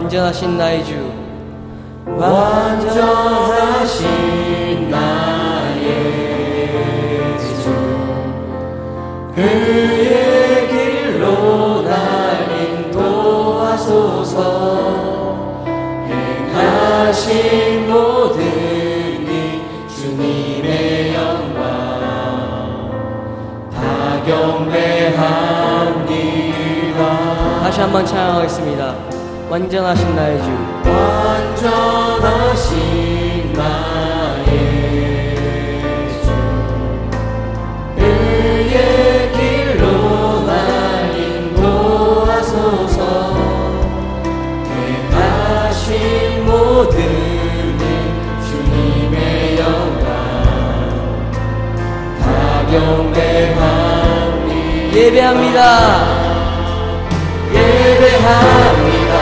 완전하신 나의 주, 완전하신 나의 주, 그의 길로 날 인도하소서. 행하신 모든 일 주님의 영광 다 경배합니다. 다시 한번 찬양하겠습니다. 완전하신 나의 주, 완전하신 나의 주, 그의 길로 날 인도하소서. 행하신 모든 일 주님의 영광 다 경배합니다. 예배합니다. 예배합니다.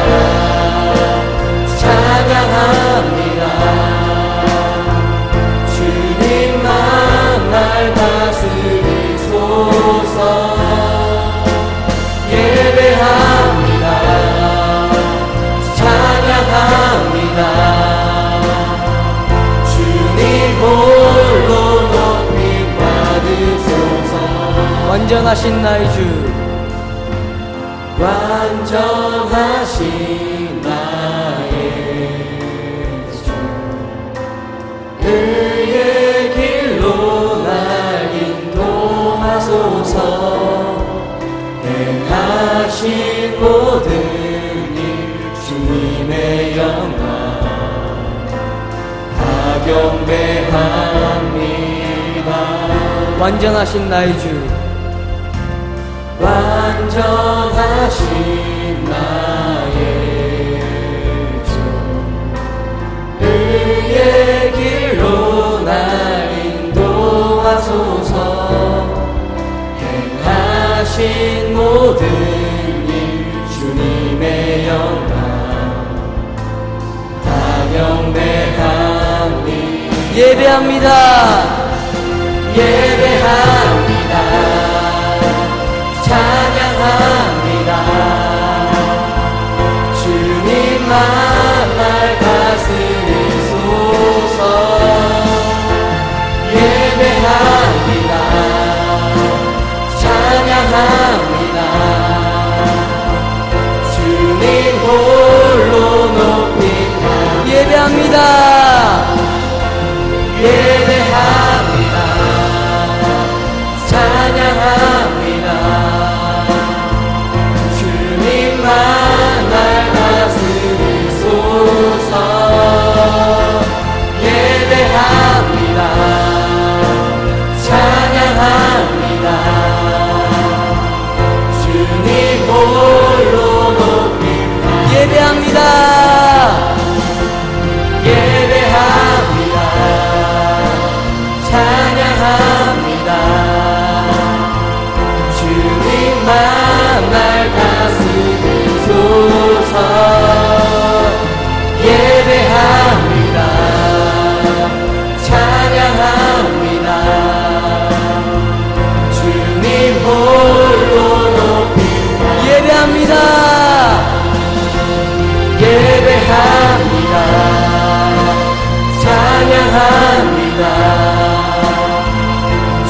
찬양합니다. 주님만 날 다스리소서. 예배합니다. 찬양합니다. 주님 홀로 높임 받으소서. 완전하신 나의 주, 완전하신 나의 주, 그의 길로 날 인도하소서. 행하신 모든 일 주님의 영광 다 경배합니다. 완전하신 나의 주, 완전하신 나의 주, 그의 길로 날 인도하소서. 행하신 모든 일 주님의 영광 다 경배합니다. 예배합니다. 예배합니다. 찬양합니다. 주님만 날 다스리소서. 예배합니다. 찬양합니다. 주님 홀로 높임 예배합니다. 예배합니다. 찬양합니다. 주님만 날 다스리소서. 예배합니다. 찬양합니다. 주님 홀로 높임 예배합니다. 예배합니다. 찬양합니다. 주님만 날 다스리소서. 예배합니다. 찬양합니다. 주님 홀로 높임 예배합니다. 예배합니다. 찬양합니다.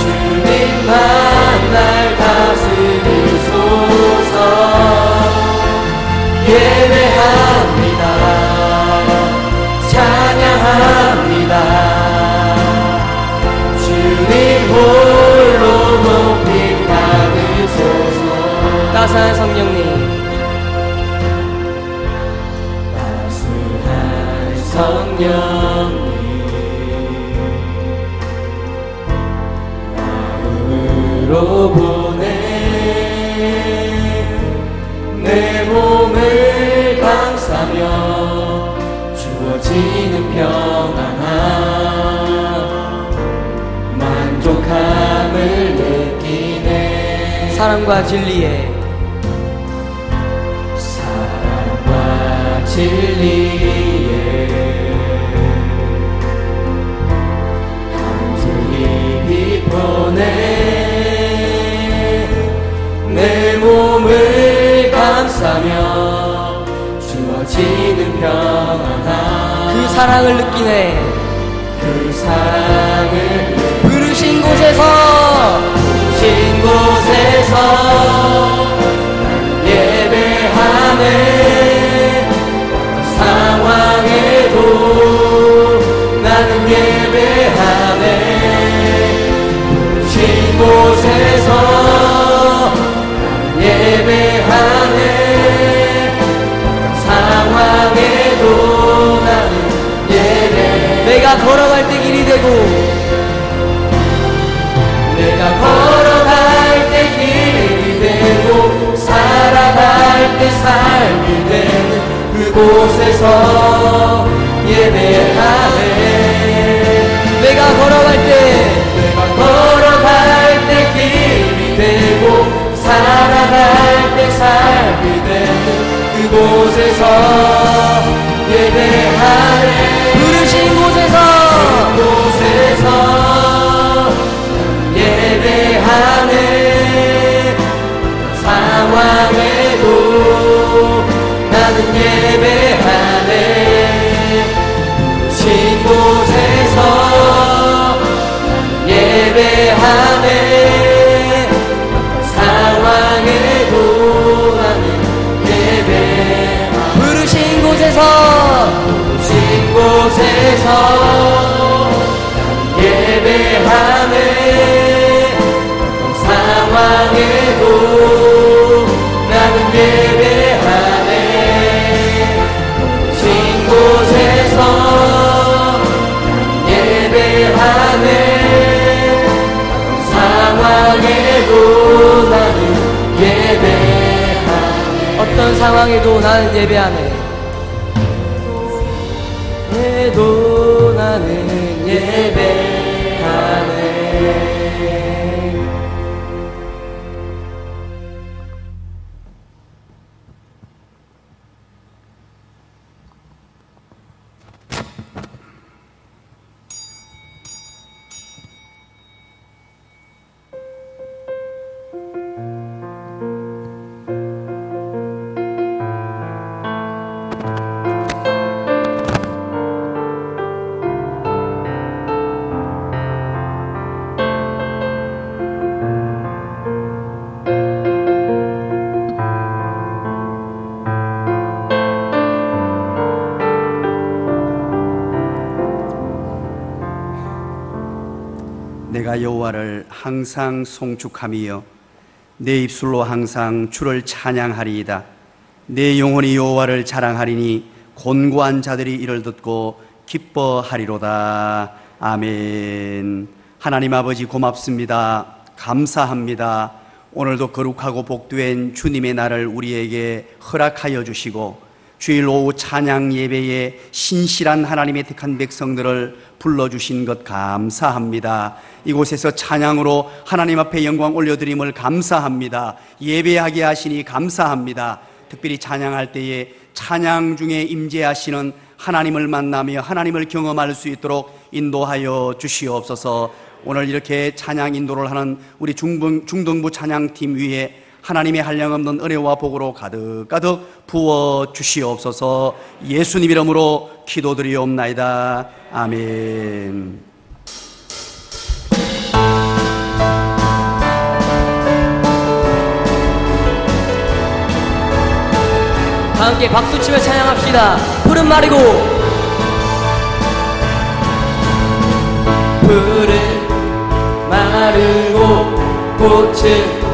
주님만 날 다스리소서. 예배합니다. 찬양합니다. 주님 홀로 높임 받으소서. 따스한 성령님, 따스한 성령님, 마음으로 보내 내 몸을 감싸며 주어지는 평안함 만족함을 느끼네. 사랑과 진리에 사랑과 진리에 한줄기 빛보내 내 몸을 감싸며 주어진 이루어지는 평안함 그 사랑을 느끼네. 그 사랑을 부르신 곳에서 신 곳에서 나는 예배하네 상황에도 나는 예배하네 신 곳에서 나는 예배하네 상황에도 나는 예배 내가 걸어갈 때 길이 되고 내가 걸어갈 때 길이 되고 살아갈 때 삶이 되는 그곳에서 예배하네 내가 걸어갈 때 내가 걸어갈 때 길이 되고 살아갈 때 삶이 되는 그곳에서 예배하네 부르신 곳에서 예배하네 상황에도 나는 예배하네 신 곳에서 나는 예배하네 상황에도 나는 예배하네 부르신 곳에서 신 곳에서 예배하네 상황에도 나는 예배하네 신 곳에서 예배하네 상황에도 나는 예배하네 어떤 상황에도 나는 예배하네. 해도 나는 예배하네 내가 여호와를 항상 송축하며 내 입술로 항상 주를 찬양하리이다. 내 영혼이 여호와를 자랑하리니 곤고한 자들이 이를 듣고 기뻐하리로다. 아멘. 하나님 아버지 고맙습니다. 감사합니다. 오늘도 거룩하고 복된 주님의 날을 우리에게 허락하여 주시고 주일 오후 찬양 예배에 신실한 하나님의 택한 백성들을 불러주신 것 감사합니다. 이곳에서 찬양으로 하나님 앞에 영광 올려드림을 감사합니다. 예배하게 하시니 감사합니다. 특별히 찬양할 때에 찬양 중에 임재하시는 하나님을 만나며 하나님을 경험할 수 있도록 인도하여 주시옵소서. 오늘 이렇게 찬양 인도를 하는 우리 중등부 찬양팀 위에 하나님의 한량없는 은혜와 복으로 가득가득 부어 주시옵소서. 예수님 이름으로 기도드리옵나이다. 아멘. 다 함께 박수치며 찬양합시다. 푸른 말이고 푸른 마르고 꽃은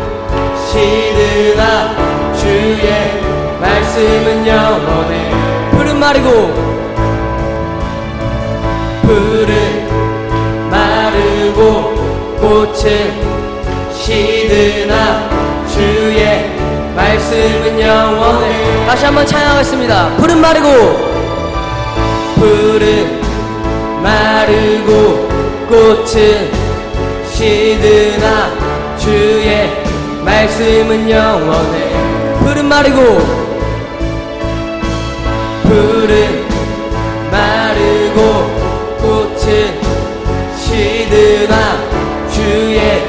시드나 주의 말씀은 영원해 푸른 말이고 푸른 마르고 꽃은 시드나 주의 말씀은 영원해 다시 한번 찬양하겠습니다. 푸른 말이고 푸른 마르고 꽃은 시드나 주의 말씀은 영원해 푸른 말이고 푸른 마르고 꽃은 시드나 주의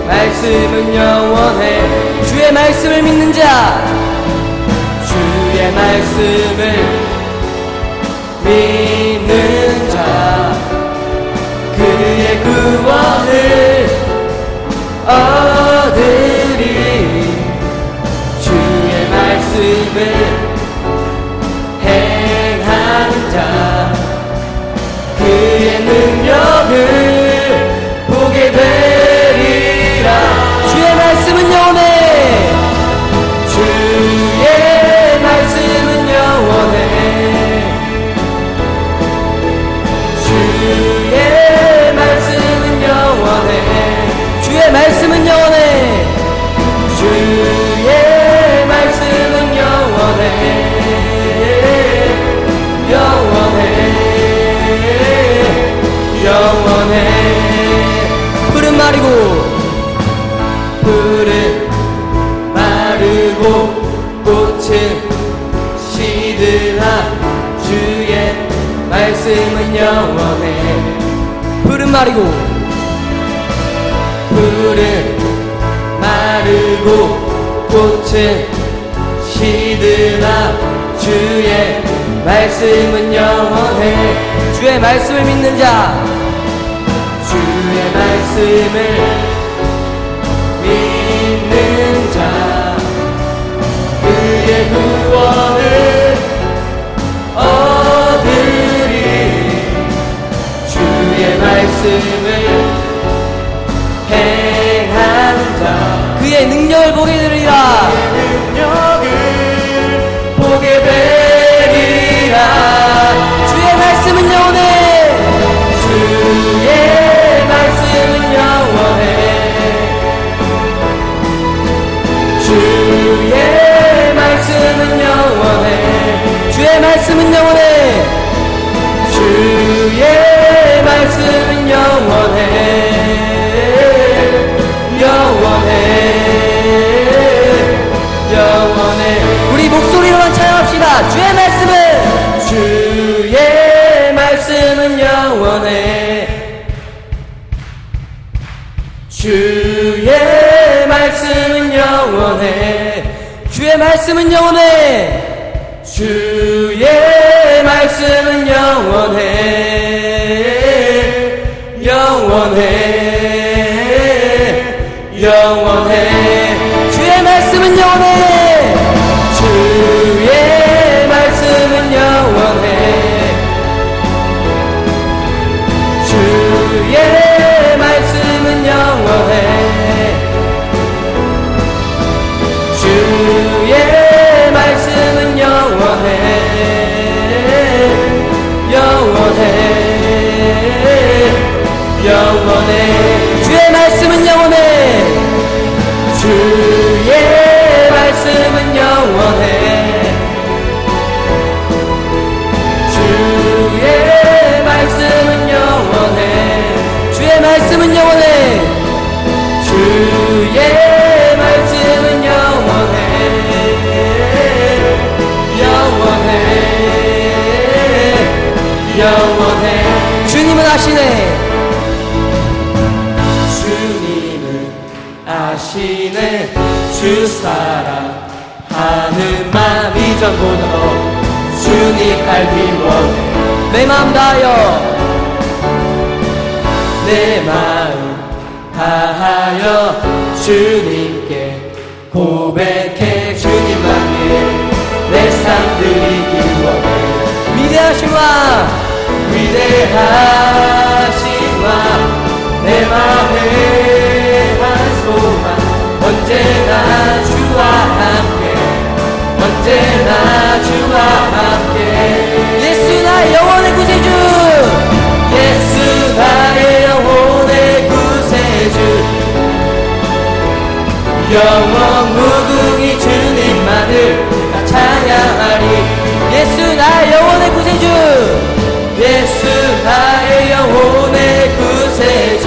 말씀은 영원해 주의 말씀을 믿는 자 주의 말씀을 믿는 자 그의 구원을 얻으리. 주의 말씀을 행하는 자 그의 능력을 보게 되리라. 주의 말씀은 영원해. 주의 말씀은 영원해. 주의 말씀은 영원해. 주의 말씀은 영원해. 주의 말씀은 영원해. 영원해. 영원해. 푸른 말이고 푸른 마르고 꽃은 시드나 주의 말씀은 영원해. 푸른 말이고 푸른 마르고 꽃은 시드나 주의 말씀은 영원해. 주의 말씀을 믿는 자 주의 말씀을 믿는 자 그의 구원을 얻으리. 주의 말씀을 행하는 자 그의 능력을 보게 되리라. 능력을 보게 되리라. 주의 말씀은 영원해. 주의 말씀은 영원해. 주의 말씀은 영원해. 주의 말씀은 영원해. 주의 말씀은 영원해. 영원해. 영원해. 우리 목소리로만 찬양합시다. 주의 말씀은 주의 말씀은 영원해. 주의 말씀은 영원해. 주의 말씀은 영원해. 주의 말씀은 영원해. 영원해. 영원해. 주의 말씀은 영원해. 주의 말씀은 영원해. 주의 말씀은 영원해. 주의 말씀은 영원해. 영원해. 영원해. 주의 말씀은 영원해. 주의 말씀은 영원해. 주의 말씀은 영원해. 주의 말씀은 영원해. 주의 말씀은 영원해. 영원해. 영원해. 주님은 아시네. 주님은 아시네. 주 사랑하는 마음 이전보다 주님 알기 원해. 내 마음 다하여 내 마음 다하여 주님께 고백해. 주님만을 내 삶 드리기 원해. 위대하신 왕 위대하신 왕 내 마음의 한 소망 언제나 주와 함께. 언제나 주와 함께. 예수 나의 영원의 구세주. 예수 나의 영혼의 구세주. 영원 무궁히 주님만을 나 찬양하리. 예수 나의 영원의 구세주. 예수 나의 영혼의 구세주.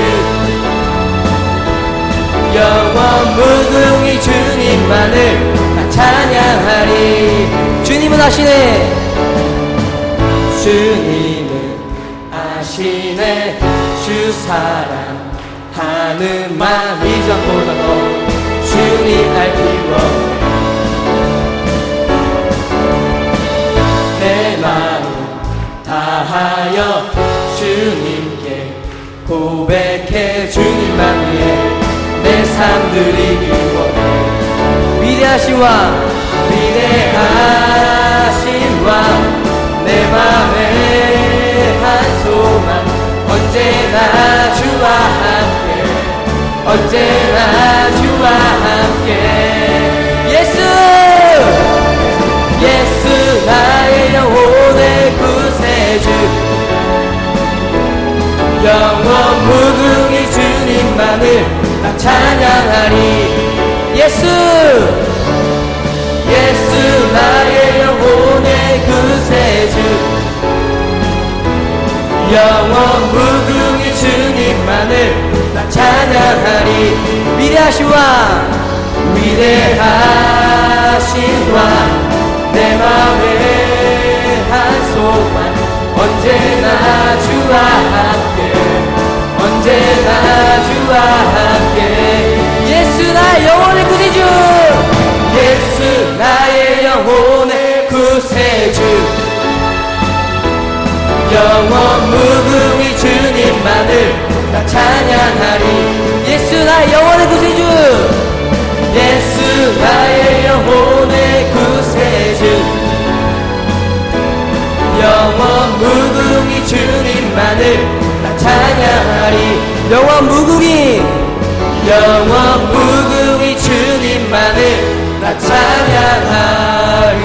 영원 무궁히 주님만을 나 찬양하리. 주님은 아시네. 주님은 아시네. 주 사랑하는 마음 이전보다 더 주님 알기 원해. 위하여 주님께 고백해 주님만 위해 내 삶 드리기 원해. 위대하신 왕, 위대하신 왕, 내 맘에 한 소망, 언제나 주와 함께, 언제나 주와 함께. 예수! 예수 나의 영혼의 구세주, 영원 무궁히 주님만을 나 찬양하리. 예수! 예수 나의 영혼의 구세주, 영원 무궁히 주님만을 나 찬양하리. 위대하신 왕, 위대하신 왕, 내 맘에 한 소망, 언제나 주와 함께, 언제나 주와 함께. 예수 나의 영혼의 구세주! 예수 나의 영혼의 구세주, 영원 무궁히 주님만을 나 찬양하리. 예수 나의 영혼의 구세주! 예수 나의 영혼의 구세주, 영원 무궁히 주님만을 나 찬양하리. 영원 무궁히! 영원 무궁히 주님만을 나 찬양하리.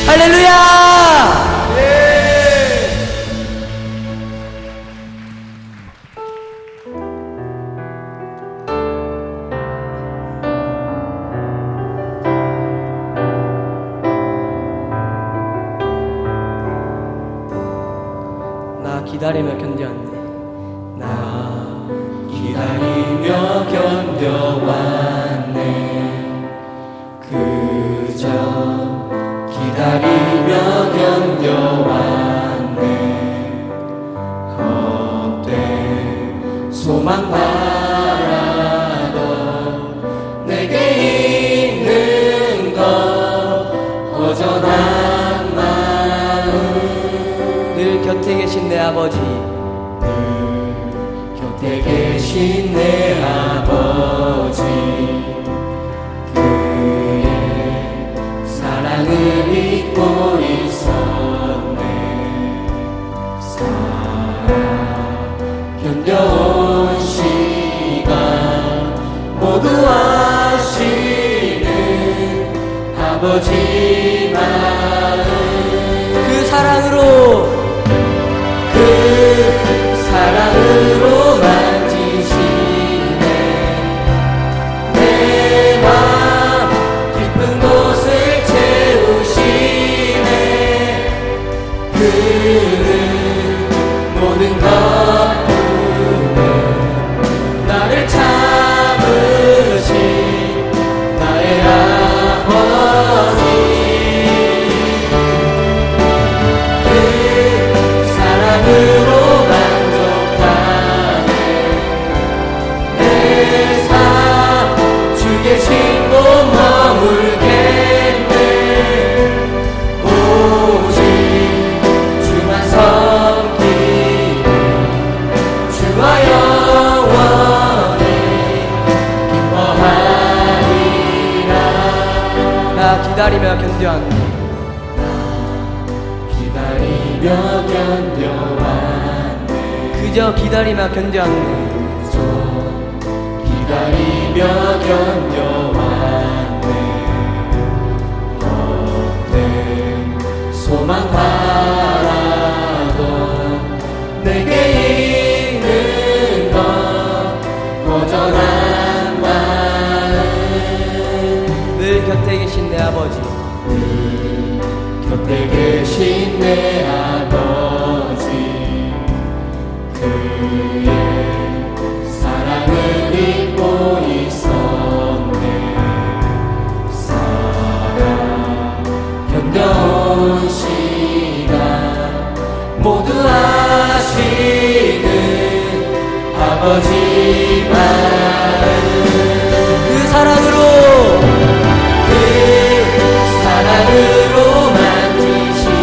할렐루야! 나 기다리며 견뎌왔네. 나 기다리며 견뎌왔네. 그저 기다리며 견뎌왔네. 헛된 소망 바라던 내게 있는 것 허전한 마음, 늘 곁에 계신 내 아버지, 곁에 계신 내 아버지, 그의 사랑을 잊고 있었네. 살아 견뎌온 시간 모두 아시는 아버지 마음, 그 사랑으로 사랑으로 만지시네. 내 맘 깊은 곳을 채우시네. 그는 모든 것 품에 나를 참으신 나의 아버지. 사랑으로 만족하네. 내 삶 주 계신 곳 머물겠네. 오직 주만 섬기니 주와 영원히 기뻐하리라. 나 기다리며 견뎌왔네. 기다리며 견뎌왔네. 그저 기다리며 견뎌왔네. 기다리며 견뎌왔네. 헛된 소망 바라던 내게 있는 것 허전한 마음, 늘 곁에 계신 내 아버지, 곁에 계신 내 아버지, 그의 사랑을 잊고 있었네. 살아 견뎌온 시간 모두 아시는 아버지 마음, 그 사랑으로 그 사랑으로 만지시네.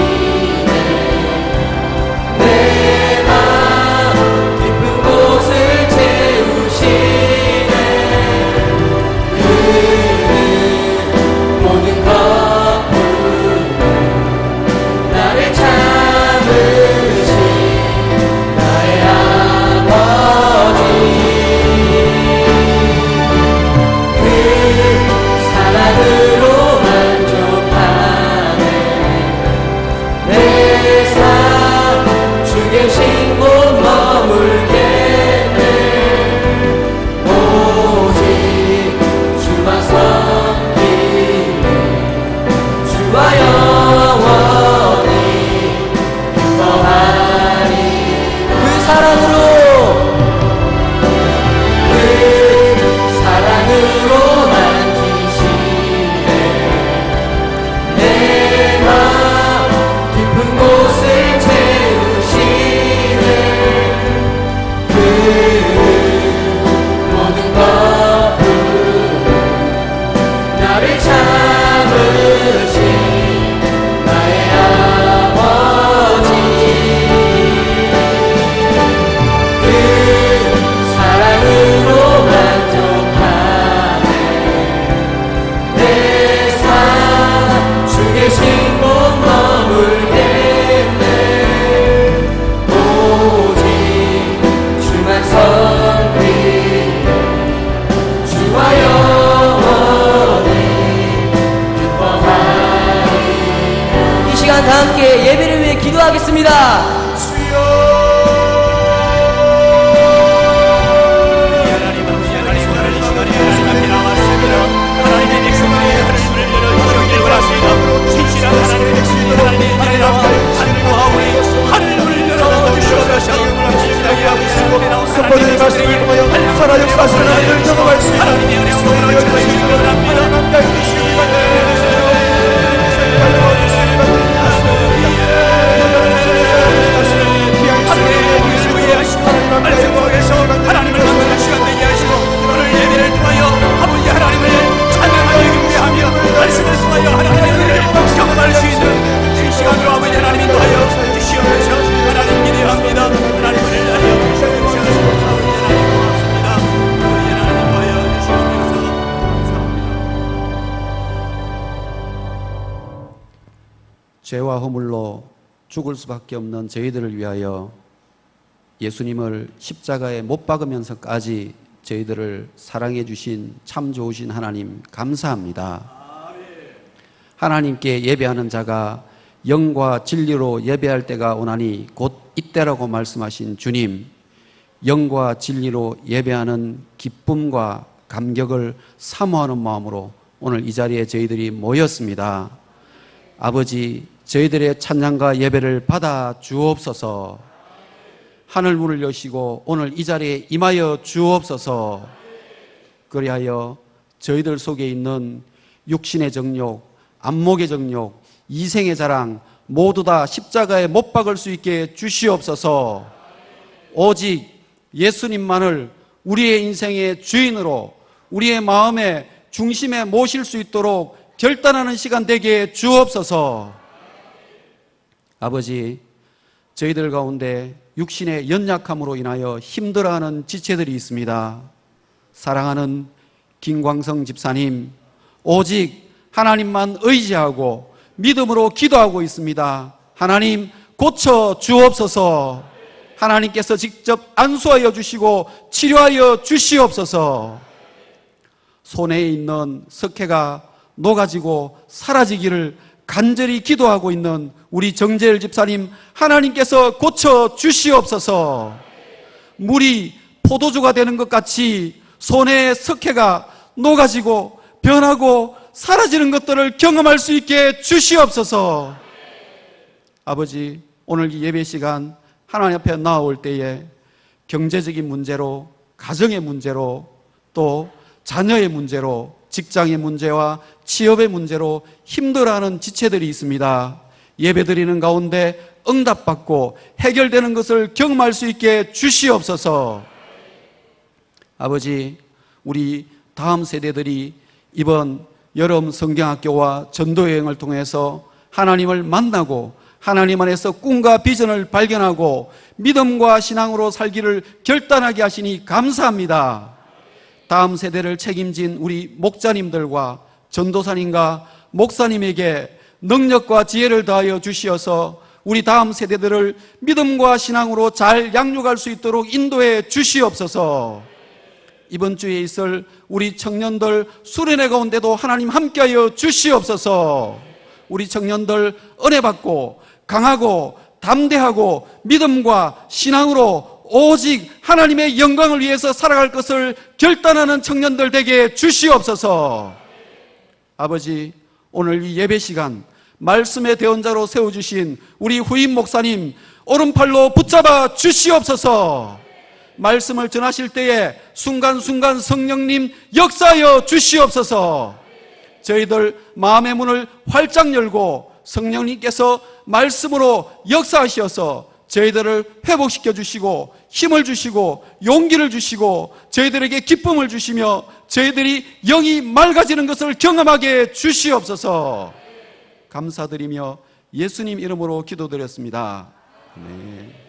주와 영원히 기뻐하리. 그 사랑으로 만지시네. 내 맘 깊은 곳을 채우시네. 그 모든 것 품은 나를 참으신 나의 아버지. 그 사랑으로 만족하네. 내 삶 주 계신 곳 머물겠네. 오직 주만 섬기네. 주와 영원히 기뻐하리. 이 시간 다 함께 예배를 위해 기도하겠습니다. 선포된 말씀을 통하여 살아 역사하시는 하나님을 경험할 수 있는 하나님을 만나는 시간 되게 하시고 오늘 예배를 통하여 아버지 하나님을 찬양하여 경배하며 말씀을 통하여 하나님의 은혜를 경험할 수 있는 이 시간으로 아버지 하나님 인도하여 주시옵소서. 하나님 기대합니다. 하나님을 위하여 주시옵소서. 아버지 하나님 고맙습니다. 아버지 하나님 인도하여 주시옵소서. 감사합니다. 죄와 허물로 죽을 수밖에 없는 저희들을 위하여 예수님을 십자가에 못 박으면서까지 저희들을 사랑해 주신 참 좋으신 하나님 감사합니다. 하나님께 예배하는 자가 영과 진리로 예배할 때가 오나니 곧 이때라고 말씀하신 주님, 영과 진리로 예배하는 기쁨과 감격을 사모하는 마음으로 오늘 이 자리에 저희들이 모였습니다. 아버지, 저희들의 찬양과 예배를 받아 주옵소서. 하늘 문을 여시고 오늘 이 자리에 임하여 주옵소서. 그리하여 저희들 속에 있는 육신의 정욕, 안목의 정욕, 이생의 자랑 모두 다 십자가에 못 박을 수 있게 주시옵소서. 오직 예수님만을 우리의 인생의 주인으로 우리의 마음의 중심에 모실 수 있도록 결단하는 시간 되게 주옵소서. 아버지, 저희들 가운데 육신의 연약함으로 인하여 힘들어하는 지체들이 있습니다. 사랑하는 김광성 집사님, 오직 하나님만 의지하고 믿음으로 기도하고 있습니다. 하나님 고쳐 주옵소서. 하나님께서 직접 안수하여 주시고 치료하여 주시옵소서. 손에 있는 석회가 녹아지고 사라지기를 간절히 기도하고 있는 우리 정재열 집사님, 하나님께서 고쳐 주시옵소서. 물이 포도주가 되는 것 같이 손의 석회가 녹아지고 변하고 사라지는 것들을 경험할 수 있게 주시옵소서. 아버지, 오늘 이 예배 시간 하나님 앞에 나올 때에 경제적인 문제로, 가정의 문제로, 또 자녀의 문제로, 직장의 문제와 취업의 문제로 힘들어하는 지체들이 있습니다. 예배드리는 가운데 응답받고 해결되는 것을 경험할 수 있게 주시옵소서. 아버지, 우리 다음 세대들이 이번 여름 성경학교와 전도여행을 통해서 하나님을 만나고 하나님 안에서 꿈과 비전을 발견하고 믿음과 신앙으로 살기를 결단하게 하시니 감사합니다. 다음 세대를 책임진 우리 목자님들과 전도사님과 목사님에게 능력과 지혜를 더하여 주시어서 우리 다음 세대들을 믿음과 신앙으로 잘 양육할 수 있도록 인도해 주시옵소서. 이번 주에 있을 우리 청년들 수련회 가운데도 하나님 함께하여 주시옵소서. 우리 청년들 은혜 받고 강하고 담대하고 믿음과 신앙으로 오직 하나님의 영광을 위해서 살아갈 것을 결단하는 청년들 되게 주시옵소서. 아버지, 오늘 이 예배 시간 말씀의 대언자로 세워주신 우리 후임 목사님 오른팔로 붙잡아 주시옵소서. 말씀을 전하실 때에 순간순간 성령님 역사하여 주시옵소서. 저희들 마음의 문을 활짝 열고 성령님께서 말씀으로 역사하시어서 저희들을 회복시켜 주시고 힘을 주시고 용기를 주시고 저희들에게 기쁨을 주시며 저희들이 영이 맑아지는 것을 경험하게 주시옵소서. 감사드리며 예수님 이름으로 기도드렸습니다. 아멘.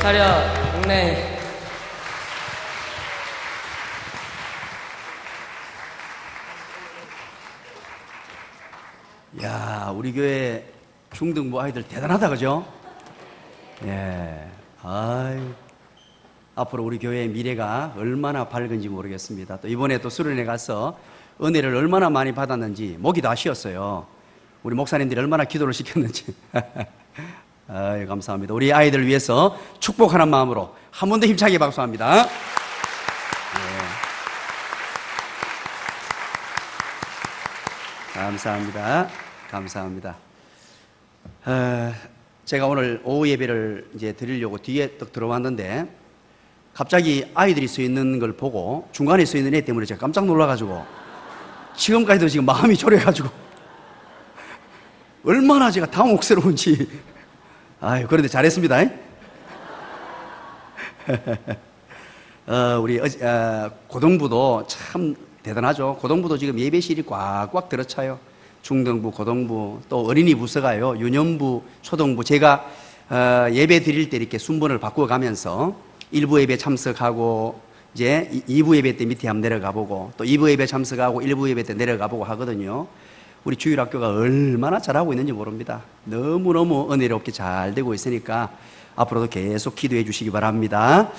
차렷, 국내. 야, 우리 교회 중등부 아이들 대단하다, 그죠? 예. 아유. 앞으로 우리 교회의 미래가 얼마나 밝은지 모르겠습니다. 또 이번에 또 수련회 가서 은혜를 얼마나 많이 받았는지 목이 다 쉬었어요. 우리 목사님들이 얼마나 기도를 시켰는지. 아유, 감사합니다. 우리 아이들 위해서 축복하는 마음으로 한 번 더 힘차게 박수합니다. 예. 감사합니다. 감사합니다. 제가 오늘 오후 예배를 이제 드리려고 뒤에 딱 들어왔는데 갑자기 아이들이 서 있는 걸 보고 중간에 서 있는 애 때문에 제가 깜짝 놀라가지고 지금까지도 지금 마음이 졸여가지고 얼마나 제가 당혹스러운지. 아유, 그런데 잘했습니다. 우리 고등부도 참 대단하죠. 고등부도 지금 예배실이 꽉꽉 들어차요. 중등부, 고등부, 또 어린이 부서가요. 유년부, 초등부. 제가 예배 드릴 때 이렇게 순번을 바꾸어 가면서 1부 예배 참석하고 이제 2부 예배 때 밑에 한번 내려가 보고 또 2부 예배 참석하고 1부 예배 때 내려가 보고 하거든요. 우리 주일학교가 얼마나 잘하고 있는지 모릅니다. 너무너무 은혜롭게 잘 되고 있으니까 앞으로도 계속 기도해 주시기 바랍니다.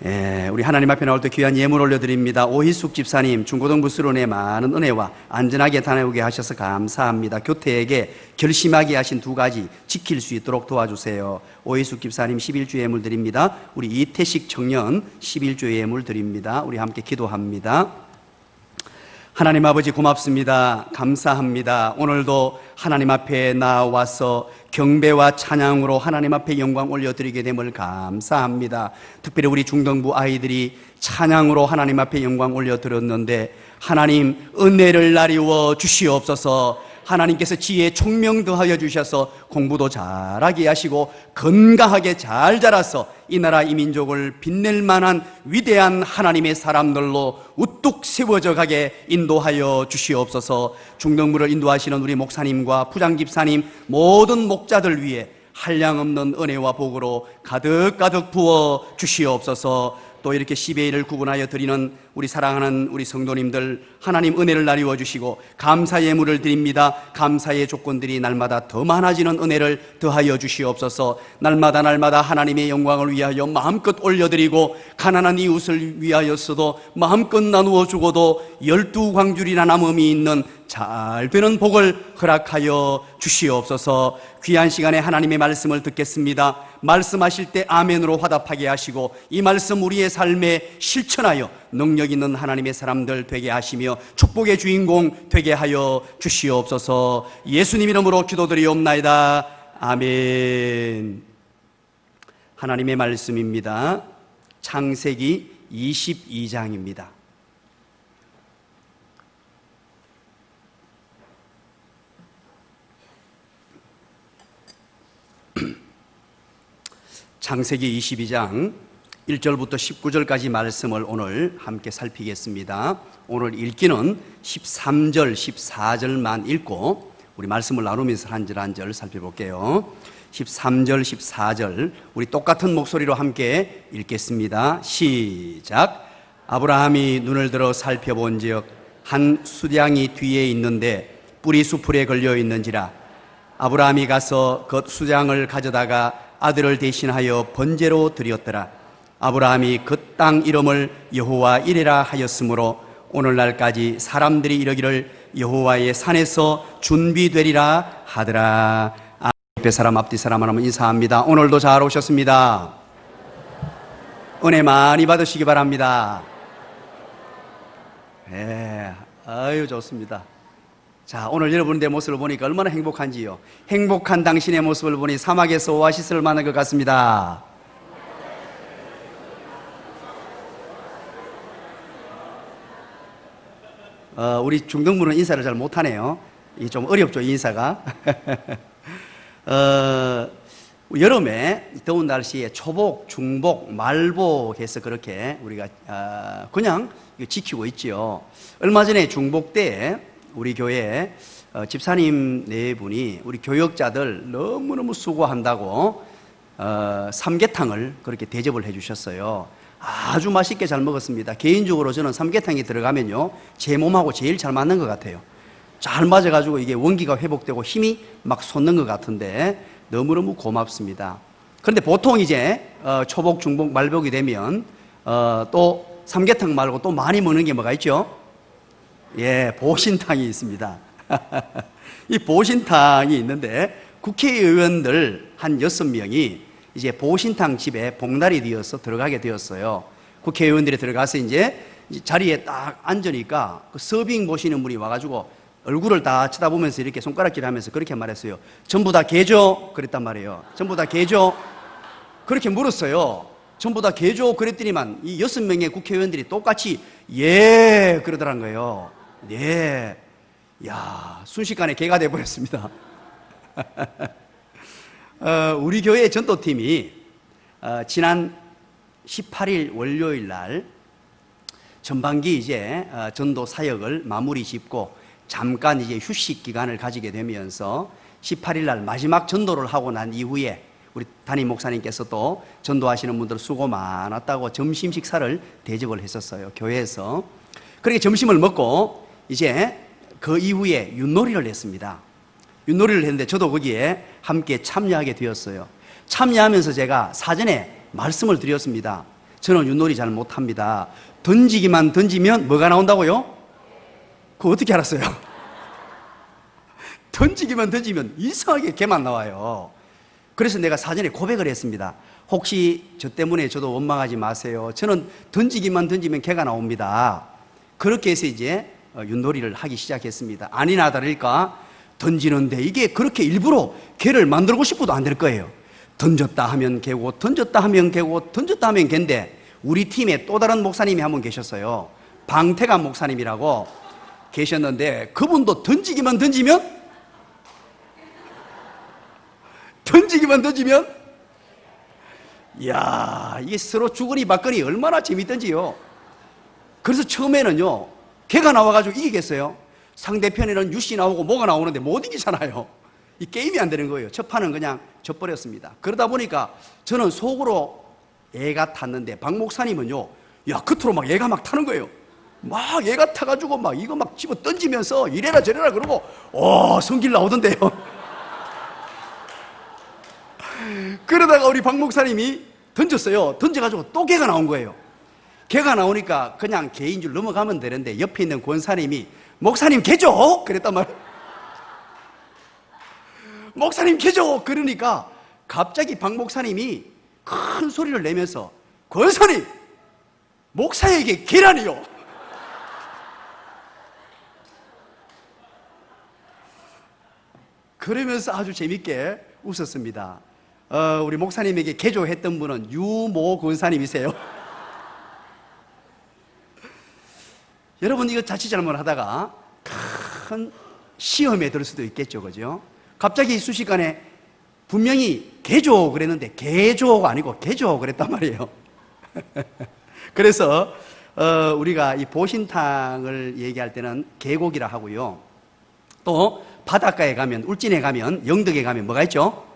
예, 우리 하나님 앞에 나올 때 귀한 예물 올려드립니다. 오희숙 집사님, 중고등부 수련회 많은 은혜와 안전하게 다녀오게 하셔서 감사합니다. 교태에게 결심하게 하신 두 가지 지킬 수 있도록 도와주세요. 오희숙 집사님 11주 예물 드립니다. 우리 이태식 청년 11주 예물 드립니다. 우리 함께 기도합니다. 하나님 아버지 고맙습니다. 감사합니다. 오늘도 하나님 앞에 나와서 경배와 찬양으로 하나님 앞에 영광 올려드리게 됨을 감사합니다. 특별히 우리 중등부 아이들이 찬양으로 하나님 앞에 영광 올려드렸는데 하나님 은혜를 나리워 주시옵소서. 하나님께서 지혜에 총명 더하여 주셔서 공부도 잘하게 하시고 건강하게 잘 자라서 이 나라 이 민족을 빛낼 만한 위대한 하나님의 사람들로 우뚝 세워져 가게 인도하여 주시옵소서. 중등부를 인도하시는 우리 목사님과 부장집사님 모든 목자들 위해 한량없는 은혜와 복으로 가득가득 부어 주시옵소서. 또 이렇게 10의 1을 구분하여 드리는 우리 사랑하는 우리 성도님들 하나님 은혜를 나리워 주시고 감사 예물을 드립니다. 감사의 조건들이 날마다 더 많아지는 은혜를 더하여 주시옵소서. 날마다 하나님의 영광을 위하여 마음껏 올려드리고 가난한 이웃을 위하여서도 마음껏 나누어 주고도 12광줄이나 남음이 있는 잘 되는 복을 허락하여 주시옵소서. 귀한 시간에 하나님의 말씀을 듣겠습니다. 말씀하실 때 아멘으로 화답하게 하시고 이 말씀 우리의 삶에 실천하여 능력 있는 하나님의 사람들 되게 하시며 축복의 주인공 되게 하여 주시옵소서. 예수님 이름으로 기도드리옵나이다. 아멘. 하나님의 말씀입니다. 창세기 22장입니다. 창세기 22장 1절부터 19절까지 말씀을 오늘 함께 살피겠습니다. 오늘 읽기는 13절, 14절만 읽고 우리 말씀을 나누면서 한 절 한 절 살펴볼게요. 13절, 14절 우리 똑같은 목소리로 함께 읽겠습니다. 시작. 아브라함이 눈을 들어 살펴본즉 한 수량이 뒤에 있는데 뿔이 수풀에 걸려 있는지라. 아브라함이 가서 그 수량을 가져다가 아들을 대신하여 번제로 드렸더라. 아브라함이 그 땅 이름을 여호와 이레라 하였으므로 오늘날까지 사람들이 이러기를 여호와의 산에서 준비되리라 하더라. 앞에 사람 앞뒤 사람 하나만 인사합니다. 오늘도 잘 오셨습니다. 은혜 많이 받으시기 바랍니다. 네, 아유 좋습니다. 자, 오늘 여러분들의 모습을 보니까 얼마나 행복한지요. 행복한 당신의 모습을 보니 사막에서 오아시스를 만난 것 같습니다. 우리 중등부는 인사를 잘 못하네요. 이게 좀 어렵죠, 이 인사가. 여름에 더운 날씨에 초복, 중복, 말복 해서 그렇게 우리가 그냥 지키고 있지요. 얼마 전에 중복 때 우리 교회 집사님 네 분이 우리 교역자들 너무너무 수고한다고 삼계탕을 그렇게 대접을 해 주셨어요. 아주 맛있게 잘 먹었습니다. 개인적으로 저는 삼계탕이 들어가면요 제 몸하고 제일 잘 맞는 것 같아요. 잘 맞아가지고 이게 원기가 회복되고 힘이 막 솟는 것 같은데 너무너무 고맙습니다. 그런데 보통 이제 초복, 중복, 말복이 되면 또 삼계탕 말고 또 많이 먹는 게 뭐가 있죠? 예, 보신탕이 있습니다. 이 보신탕이 있는데 국회의원들 한 6명이 이제 보신탕 집에 복날이 되어서 들어가게 되었어요. 국회의원들이 들어가서 이제 자리에 딱 앉으니까 그 서빙 보시는 분이 와가지고 얼굴을 다 쳐다보면서 이렇게 손가락질 하면서 그렇게 말했어요. 전부 다 개죠? 그랬단 말이에요. 전부 다 개죠? 그렇게 물었어요. 전부 다 개죠? 그랬더니만 이 6명의 국회의원들이 똑같이 예 그러더란 거예요. 예. 야, 순식간에 개가 돼버렸습니다. 우리 교회 전도팀이 지난 18일 월요일 날 전반기 이제 전도 사역을 마무리 짓고 잠깐 이제 휴식 기간을 가지게 되면서 18일 날 마지막 전도를 하고 난 이후에 우리 담임 목사님께서 또 전도하시는 분들 수고 많았다고 점심 식사를 대접을 했었어요, 교회에서. 그렇게 점심을 먹고 이제 그 이후에 윷놀이를 했습니다. 윷놀이를 했는데 저도 거기에 함께 참여하게 되었어요. 참여하면서 제가 사전에 말씀을 드렸습니다. 저는 윷놀이 잘 못합니다. 던지기만 던지면 뭐가 나온다고요? 그거 어떻게 알았어요? 던지기만 던지면 이상하게 개만 나와요. 그래서 내가 사전에 고백을 했습니다. 혹시 저 때문에 저도 원망하지 마세요. 저는 던지기만 던지면 개가 나옵니다. 그렇게 해서 이제 윷놀이를 하기 시작했습니다. 아니나 다를까 던지는데 이게 그렇게 일부러 개를 만들고 싶어도 안 될 거예요. 던졌다 하면 개고 던졌다 하면 개고 던졌다 하면 개인데 우리 팀에 또 다른 목사님이 한 분 계셨어요. 방태감 목사님이라고 계셨는데 그분도 던지기만 던지면 이야, 이게 서로 주거니 받거니 얼마나 재밌던지요. 그래서 처음에는요 개가 나와가지고 이기겠어요? 상대편에는 유씨 나오고 뭐가 나오는데 못 이기잖아요. 이 게임이 안 되는 거예요. 첫 판은 그냥 져버렸습니다. 그러다 보니까 저는 속으로 애가 탔는데 박 목사님은요, 야 끝으로 막 애가 막 타는 거예요. 막 애가 타가지고 막 이거 막 집어 던지면서 이래라 저래라 그러고 성질 나오던데요. 그러다가 우리 박 목사님이 던졌어요. 던져가지고 또 개가 나온 거예요. 개가 나오니까 그냥 개인 줄 넘어가면 되는데 옆에 있는 권사님이 목사님 개죠? 그랬단 말이에요. 목사님 개죠? 그러니까 갑자기 박 목사님이 큰 소리를 내면서 권사님 목사에게 개라니요. 그러면서 아주 재밌게 웃었습니다. 우리 목사님에게 개조했던 분은 유모 권사님이세요. 여러분 이거 자칫 잘못하다가 큰 시험에 들 수도 있겠죠, 그죠? 갑자기 순식간에 분명히 개조 그랬는데 개조가 아니고 개조 그랬단 말이에요. 그래서 우리가 이 보신탕을 얘기할 때는 계곡이라 하고요. 또 바닷가에 가면, 울진에 가면, 영덕에 가면 뭐가 있죠?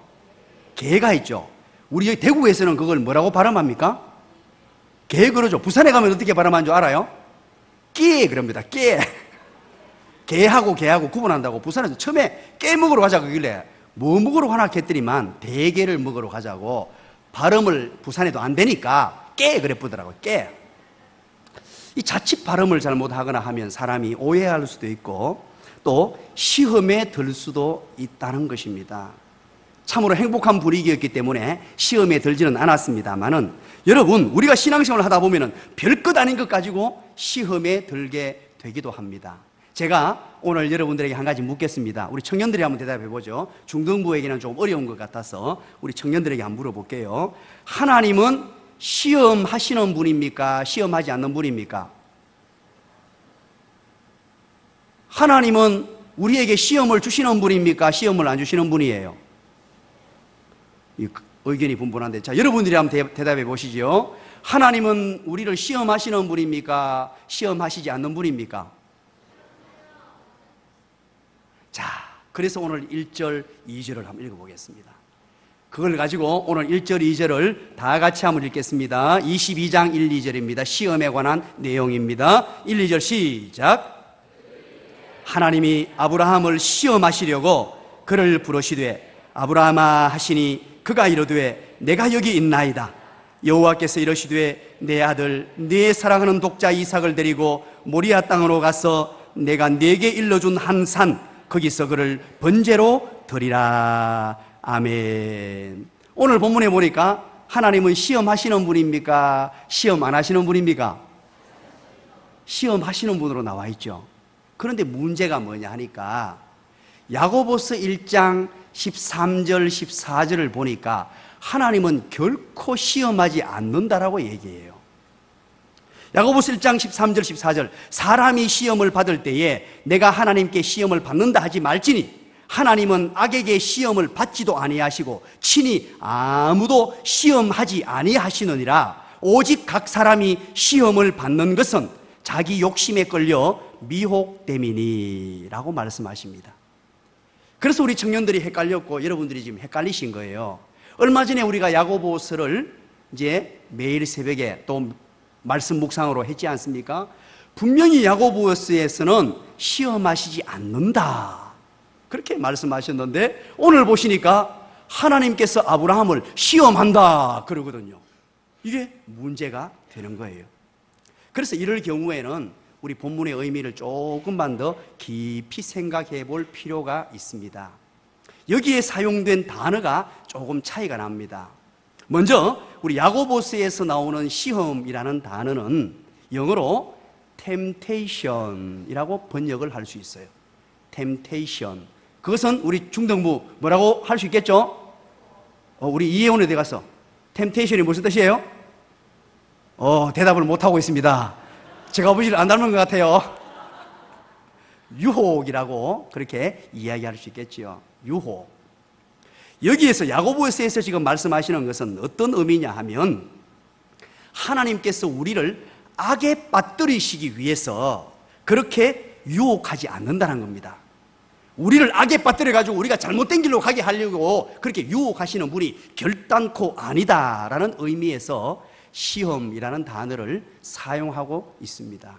개가 있죠. 우리 여기 대구에서는 그걸 뭐라고 발음합니까? 개 그러죠. 부산에 가면 어떻게 발음하는 줄 알아요? 깨 그럽니다. 깨. 개하고 개하고 구분한다고 부산에서 처음에 깨 먹으러 가자고 하길래 뭐 먹으러 가나 했더니만 대게를 먹으러 가자고 발음을 부산에도 안 되니까 깨 그랬더라고요. 깨. 이 자칫 발음을 잘못하거나 하면 사람이 오해할 수도 있고 또 시험에 들 수도 있다는 것입니다. 참으로 행복한 분위기였기 때문에 시험에 들지는 않았습니다만은 여러분 우리가 신앙생활을 하다 보면은 별것 아닌 것 가지고 시험에 들게 되기도 합니다. 제가 오늘 여러분들에게 한 가지 묻겠습니다. 우리 청년들이 한번 대답해 보죠. 중등부에게는 좀 어려운 것 같아서 우리 청년들에게 한번 물어볼게요. 하나님은 시험하시는 분입니까? 시험하지 않는 분입니까? 하나님은 우리에게 시험을 주시는 분입니까? 시험을 안 주시는 분이에요? 의견이 분분한데, 자, 여러분들이 한번 대답해 보시죠. 하나님은 우리를 시험하시는 분입니까? 시험하시지 않는 분입니까? 자, 그래서 오늘 1절, 2절을 한번 읽어보겠습니다. 그걸 가지고 오늘 1절, 2절을 다 같이 한번 읽겠습니다. 22장 1, 2절입니다. 시험에 관한 내용입니다. 1, 2절 시작. 하나님이 아브라함을 시험하시려고 그를 부르시되 아브라함아 하시니 그가 이르되 내가 여기 있나이다. 여호와께서 이르시되 내 아들 네 사랑하는 독자 이삭을 데리고 모리아 땅으로 가서 내가 네게 일러준 한 산 거기서 그를 번제로 드리라. 아멘. 오늘 본문에 보니까 하나님은 시험하시는 분입니까? 시험 안 하시는 분입니까? 시험하시는 분으로 나와 있죠. 그런데 문제가 뭐냐 하니까 야고보서 1장 13절 14절을 보니까 하나님은 결코 시험하지 않는다라고 얘기해요. 야고보서 1장 13절 14절 사람이 시험을 받을 때에 내가 하나님께 시험을 받는다 하지 말지니 하나님은 악에게 시험을 받지도 아니하시고 친히 아무도 시험하지 아니하시느니라. 오직 각 사람이 시험을 받는 것은 자기 욕심에 끌려 미혹됨이니 라고 말씀하십니다. 그래서 우리 청년들이 헷갈렸고 여러분들이 지금 헷갈리신 거예요. 얼마 전에 우리가 야고보서를 이제 매일 새벽에 또 말씀 묵상으로 했지 않습니까? 분명히 야고보서에서는 시험하시지 않는다 그렇게 말씀하셨는데 오늘 보시니까 하나님께서 아브라함을 시험한다 그러거든요. 이게 문제가 되는 거예요. 그래서 이럴 경우에는 우리 본문의 의미를 조금만 더 깊이 생각해 볼 필요가 있습니다. 여기에 사용된 단어가 조금 차이가 납니다. 먼저 우리 야고보서에서 나오는 시험이라는 단어는 영어로 temptation이라고 번역을 할 수 있어요. temptation. 그것은 우리 중등부 뭐라고 할 수 있겠죠? 우리 이혜원에 들어가서 temptation이 무슨 뜻이에요? 대답을 못하고 있습니다. 제가 아버지를 안 닮은 것 같아요. 유혹이라고 그렇게 이야기할 수 있겠지요. 유혹. 여기에서 야고보서에서 지금 말씀하시는 것은 어떤 의미냐 하면 하나님께서 우리를 악에 빠뜨리시기 위해서 그렇게 유혹하지 않는다는 겁니다. 우리를 악에 빠뜨려가지고 우리가 잘못된 길로 가게 하려고 그렇게 유혹하시는 분이 결단코 아니다라는 의미에서 시험이라는 단어를 사용하고 있습니다.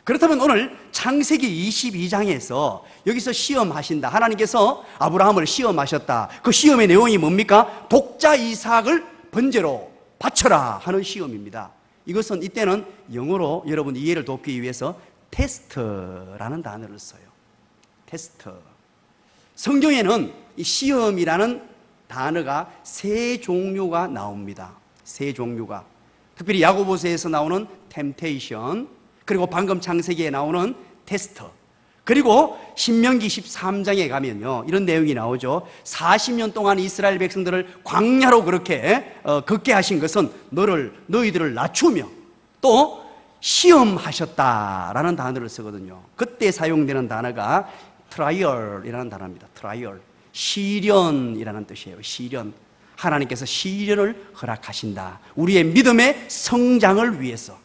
그렇다면 오늘 창세기 22장에서 여기서 시험하신다. 하나님께서 아브라함을 시험하셨다. 그 시험의 내용이 뭡니까? 독자 이삭을 번제로 바쳐라 하는 시험입니다. 이것은 이때는 영어로 여러분 이해를 돕기 위해서 테스트라는 단어를 써요. 테스트. 성경에는 이 시험이라는 단어가 세 종류가 나옵니다. 세 종류가. 특별히 야고보서에서 나오는 temptation, 그리고 방금 창세기에 나오는 테스트, 그리고 신명기 13장에 가면요 이런 내용이 나오죠. 40년 동안 이스라엘 백성들을 광야로 그렇게 걷게 하신 것은 너희들을 낮추며 또 시험하셨다라는 단어를 쓰거든요. 그때 사용되는 단어가 trial이라는 단어입니다. trial. 시련이라는 뜻이에요. 시련. 하나님께서 시련을 허락하신다. 우리의 믿음의 성장을 위해서,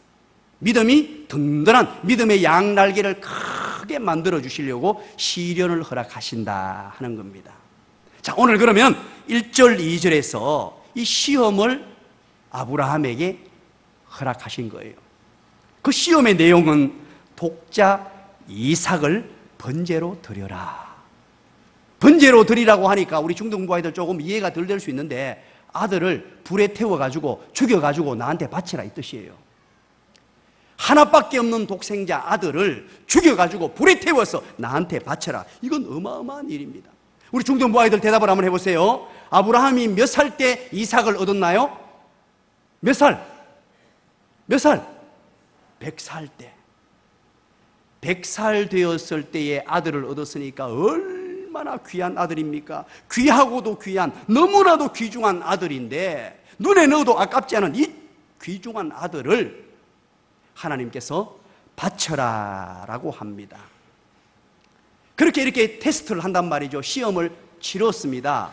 믿음이 든든한 믿음의 양날개를 크게 만들어 주시려고 시련을 허락하신다 하는 겁니다. 자, 오늘 그러면 1절 2절에서 이 시험을 아브라함에게 허락하신 거예요. 그 시험의 내용은 독자 이삭을 번제로 드려라. 번제로 드리라고 하니까 우리 중등부 아이들 조금 이해가 덜 될 수 있는데 아들을 불에 태워가지고 죽여가지고 나한테 바치라 이 뜻이에요. 하나밖에 없는 독생자 아들을 죽여가지고 불에 태워서 나한테 바쳐라. 이건 어마어마한 일입니다. 우리 중등부 아이들 대답을 한번 해보세요. 아브라함이 몇 살 때 이삭을 얻었나요? 몇 살? 몇 살? 100살 때. 100살 되었을 때에 아들을 얻었으니까 얼마나 귀한 아들입니까? 귀하고도 귀한, 너무나도 귀중한 아들인데 눈에 넣어도 아깝지 않은 이 귀중한 아들을 하나님께서 바쳐라 라고 합니다. 그렇게 이렇게 테스트를 한단 말이죠. 시험을 치렀습니다.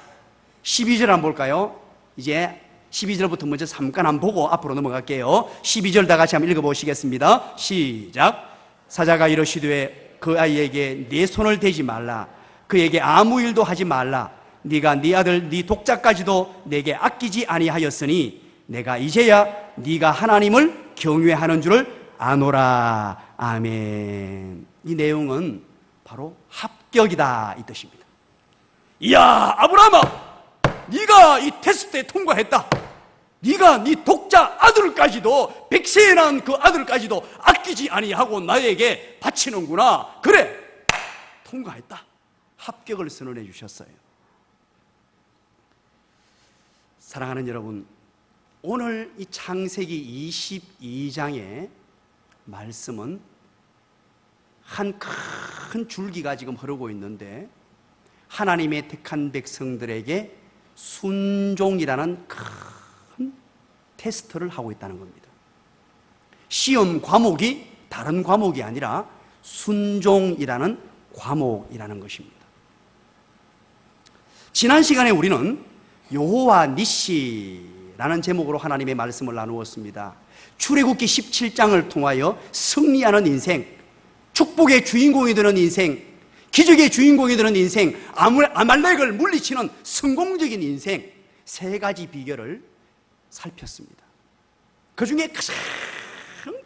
12절 한번 볼까요? 이제 12절부터 먼저 잠깐 한번 보고 앞으로 넘어갈게요. 12절 다 같이 한번 읽어보시겠습니다. 시작. 사자가 이르시되 그 아이에게 네 손을 대지 말라. 그에게 아무 일도 하지 말라. 네가 네 아들 네 독자까지도 내게 아끼지 아니하였으니 내가 이제야 네가 하나님을 경외하는 줄을 아노라. 아멘. 이 내용은 바로 합격이다 이 뜻입니다. 이야, 아브라함아, 네가 이 테스트에 통과했다. 네가 네 독자 아들까지도, 백세에 낳은 그 아들까지도 아끼지 아니하고 나에게 바치는구나. 그래, 통과했다. 합격을 선언해 주셨어요. 사랑하는 여러분, 오늘 이 창세기 22장의 말씀은 한 큰 줄기가 지금 흐르고 있는데, 하나님의 택한 백성들에게 순종이라는 큰 테스트를 하고 있다는 겁니다. 시험 과목이 다른 과목이 아니라 순종이라는 과목이라는 것입니다. 지난 시간에 우리는 여호와 니시라는 제목으로 하나님의 말씀을 나누었습니다. 출애굽기 17장을 통하여 승리하는 인생, 축복의 주인공이 되는 인생, 기적의 주인공이 되는 인생, 아말렉을 물리치는 성공적인 인생, 세 가지 비결을 살폈습니다. 그 중에 가장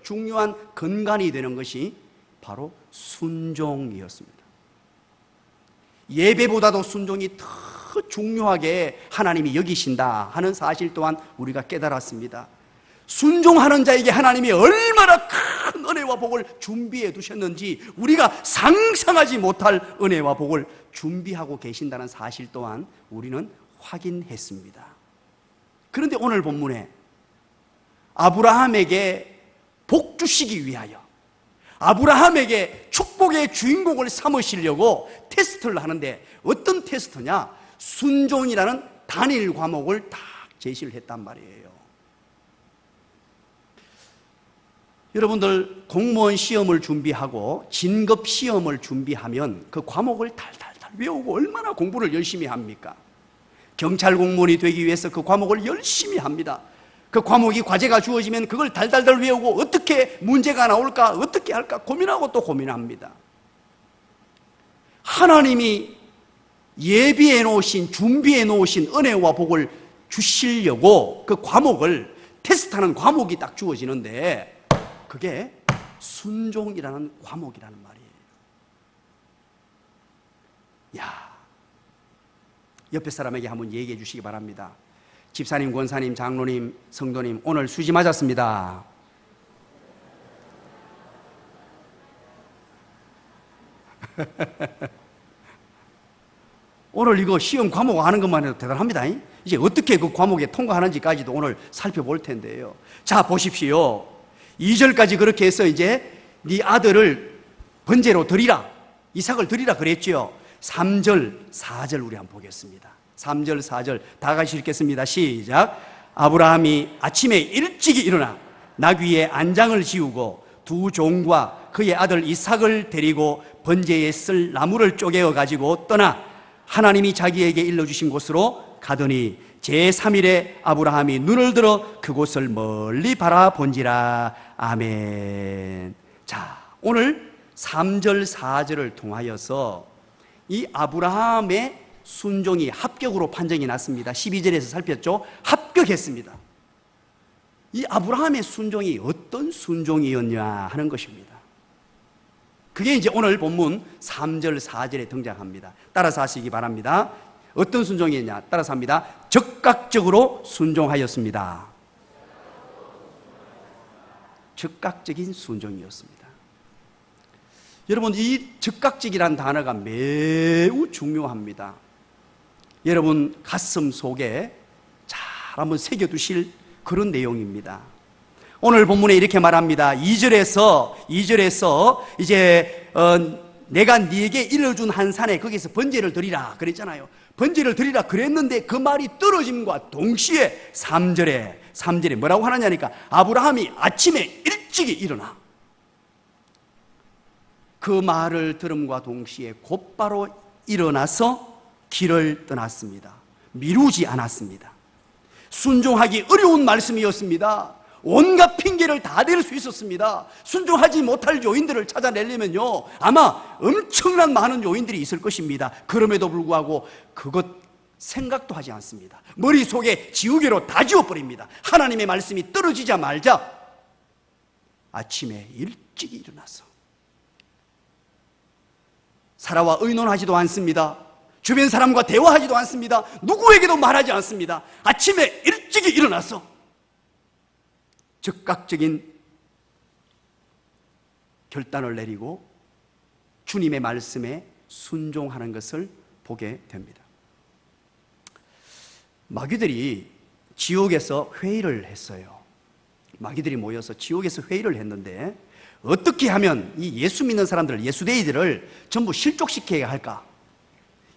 중요한 근간이 되는 것이 바로 순종이었습니다. 예배보다도 순종이 더 중요하게 하나님이 여기신다 하는 사실 또한 우리가 깨달았습니다. 순종하는 자에게 하나님이 얼마나 큰 은혜와 복을 준비해 두셨는지 우리가 상상하지 못할 은혜와 복을 준비하고 계신다는 사실 또한 우리는 확인했습니다. 그런데 오늘 본문에 아브라함에게 복 주시기 위하여, 아브라함에게 축복의 주인공을 삼으시려고 테스트를 하는데, 어떤 테스트냐? 순종이라는 단일 과목을 딱 제시를 했단 말이에요. 여러분들 공무원 시험을 준비하고 진급 시험을 준비하면 그 과목을 달달달 외우고 얼마나 공부를 열심히 합니까? 경찰 공무원이 되기 위해서 그 과목을 열심히 합니다. 그 과목이 과제가 주어지면 그걸 달달달 외우고 어떻게 문제가 나올까, 어떻게 할까 고민하고 또 고민합니다. 하나님이 예비해 놓으신, 준비해 놓으신 은혜와 복을 주시려고 그 과목을 테스트하는 과목이 딱 주어지는데, 그게 순종이라는 과목이라는 말이에요. 야, 옆에 사람에게 한번 얘기해 주시기 바랍니다. 집사님, 권사님, 장로님, 성도님, 오늘 수지 맞았습니다. 오늘 이거 시험 과목 아는 것만 해도 대단합니다. 이제 어떻게 그 과목에 통과하는지까지도 오늘 살펴볼 텐데요. 자, 보십시오. 2절까지 그렇게 해서 이제 네 아들을 번제로 드리라, 이삭을 드리라 그랬죠. 3절, 4절 우리 한번 보겠습니다. 3절, 4절 다 같이 읽겠습니다. 시작. 아브라함이 아침에 일찍이 일어나 나귀의 안장을 지우고 두 종과 그의 아들 이삭을 데리고 번제에 쓸 나무를 쪼개어 가지고 떠나 하나님이 자기에게 일러주신 곳으로 가더니 제3일에 아브라함이 눈을 들어 그곳을 멀리 바라본지라. 아멘. 자, 오늘 3절, 4절을 통하여서 이 아브라함의 순종이 합격으로 판정이 났습니다. 12절에서 살폈죠. 합격했습니다. 이 아브라함의 순종이 어떤 순종이었냐 하는 것입니다. 그게 이제 오늘 본문 3절, 4절에 등장합니다. 따라서 하시기 바랍니다. 어떤 순종이었냐? 따라서 합니다. 즉각적으로 순종하였습니다. 즉각적인 순종이었습니다. 여러분, 이 즉각적이라는 단어가 매우 중요합니다. 여러분 가슴 속에 잘 한번 새겨두실 그런 내용입니다. 오늘 본문에 이렇게 말합니다. 2절에서 이제 내가 네게 일러준 한 산에 거기서 번제를 드리라 그랬잖아요. 번제를 드리라 그랬는데 그 말이 떨어짐과 동시에 3절에 뭐라고 하느냐니까 아브라함이 아침에 일찍이 일어나 그 말을 들음과 동시에 곧바로 일어나서 길을 떠났습니다. 미루지 않았습니다. 순종하기 어려운 말씀이었습니다. 온갖 핑계를 다 댈 수 있었습니다. 순종하지 못할 요인들을 찾아내려면요 아마 엄청난 많은 요인들이 있을 것입니다. 그럼에도 불구하고 그것 생각도 하지 않습니다. 머릿속에 지우개로 다 지워버립니다. 하나님의 말씀이 떨어지자마자 아침에 일찍 일어나서 사라와 의논하지도 않습니다. 주변 사람과 대화하지도 않습니다. 누구에게도 말하지 않습니다. 아침에 일찍이 일어나서 즉각적인 결단을 내리고 주님의 말씀에 순종하는 것을 보게 됩니다. 마귀들이 지옥에서 회의를 했어요. 마귀들이 모여서 지옥에서 회의를 했는데 어떻게 하면 이 예수 믿는 사람들, 예수데이들을 전부 실족시켜야 할까?